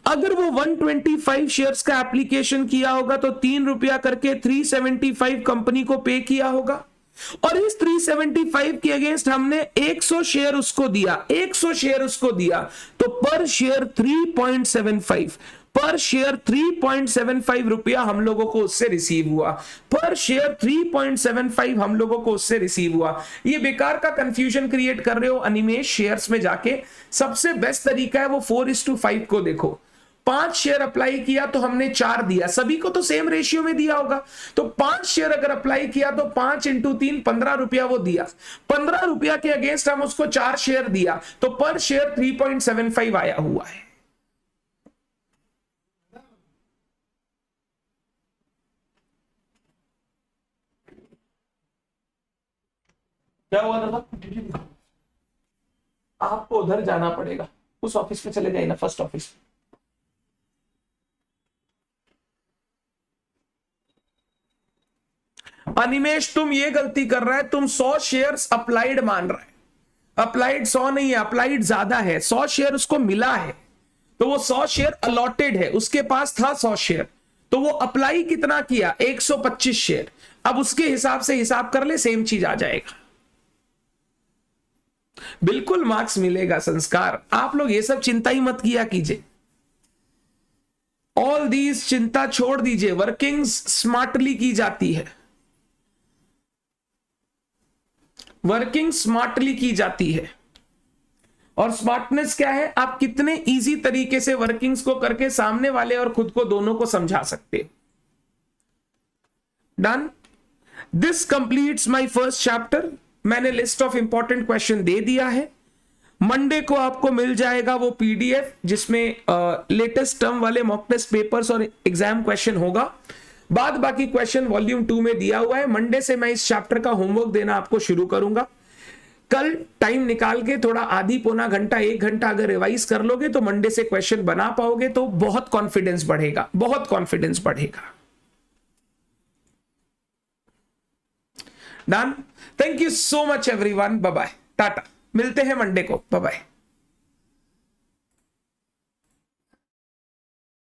अगर वो 125 शेयर्स का एप्लीकेशन किया होगा तो 3 रुपया करके 375 कंपनी को पे किया होगा, और इस 375 के अगेंस्ट हमने 100 शेयर उसको दिया, 100 शेयर उसको दिया, तो पर शेयर 3.75, पर शेयर 3.75 रुपया हम लोगों को उससे रिसीव हुआ, पर शेयर 3.75 हम लोगों को उससे रिसीव हुआ। ये बेकार का कंफ्यूजन क्रिएट कर रहे हो अनिमेश शेयर्स में जाके, सबसे बेस्ट तरीका है वो 4:5 को देखो। 5 शेयर अप्लाई किया तो हमने 4 दिया, सभी को तो सेम रेशियो में दिया होगा, तो 5 शेयर अगर अप्लाई किया तो 5 इंटू 3 15 रुपया वो दिया, 15 रुपया के अगेंस्ट हम उसको 4 शेयर दिया, तो पर शेयर 3.75 आया हुआ है। क्या हुआ दादा, आपको उधर जाना पड़ेगा, उस ऑफिस में चले जाइए ना, फर्स्ट ऑफिस। अनिमेश तुम ये गलती कर रहा है, तुम 100 शेयर्स अप्लाइड मान रहा है, अप्लाइड 100 नहीं है, अप्लाइड ज्यादा है, 100 शेयर उसको मिला है, तो वो 100 शेयर अलॉटेड है, उसके पास था 100 शेयर, तो वो अप्लाई कितना किया, 125 शेयर। अब उसके हिसाब से हिसाब कर ले, सेम चीज आ जाएगा, बिल्कुल मार्क्स मिलेगा। संस्कार, आप लोग ये सब चिंता ही मत किया कीजिए, ऑल दीज चिंता छोड़ दीजिए, वर्किंग्स स्मार्टली की जाती है, वर्किंग स्मार्टली की जाती है। और स्मार्टनेस क्या है, आप कितने इजी तरीके से वर्किंग्स को करके सामने वाले और खुद को दोनों को समझा सकते हो। Done, this completes my first chapter. मैंने लिस्ट ऑफ इंपॉर्टेंट क्वेश्चन दे दिया है। मंडे को आपको मिल जाएगा वो पीडीएफ जिसमें लेटेस्ट टर्म वाले मॉक टेस्ट पेपर्स और एग्जाम क्वेश्चन होगा। बाद बाकी क्वेश्चन वॉल्यूम 2 में दिया हुआ है। मंडे से मैं इस चैप्टर का होमवर्क देना आपको शुरू करूंगा। कल टाइम निकाल के थोड़ा आधी पौना घंटा 1 घंटा अगर रिवाइज कर लोगे तो मंडे से क्वेश्चन बना पाओगे, तो बहुत कॉन्फिडेंस बढ़ेगा, बहुत कॉन्फिडेंस बढ़ेगा। Done, thank you so much everyone, bye bye, tata, मिलते हैं मंडे को, बाय बाय।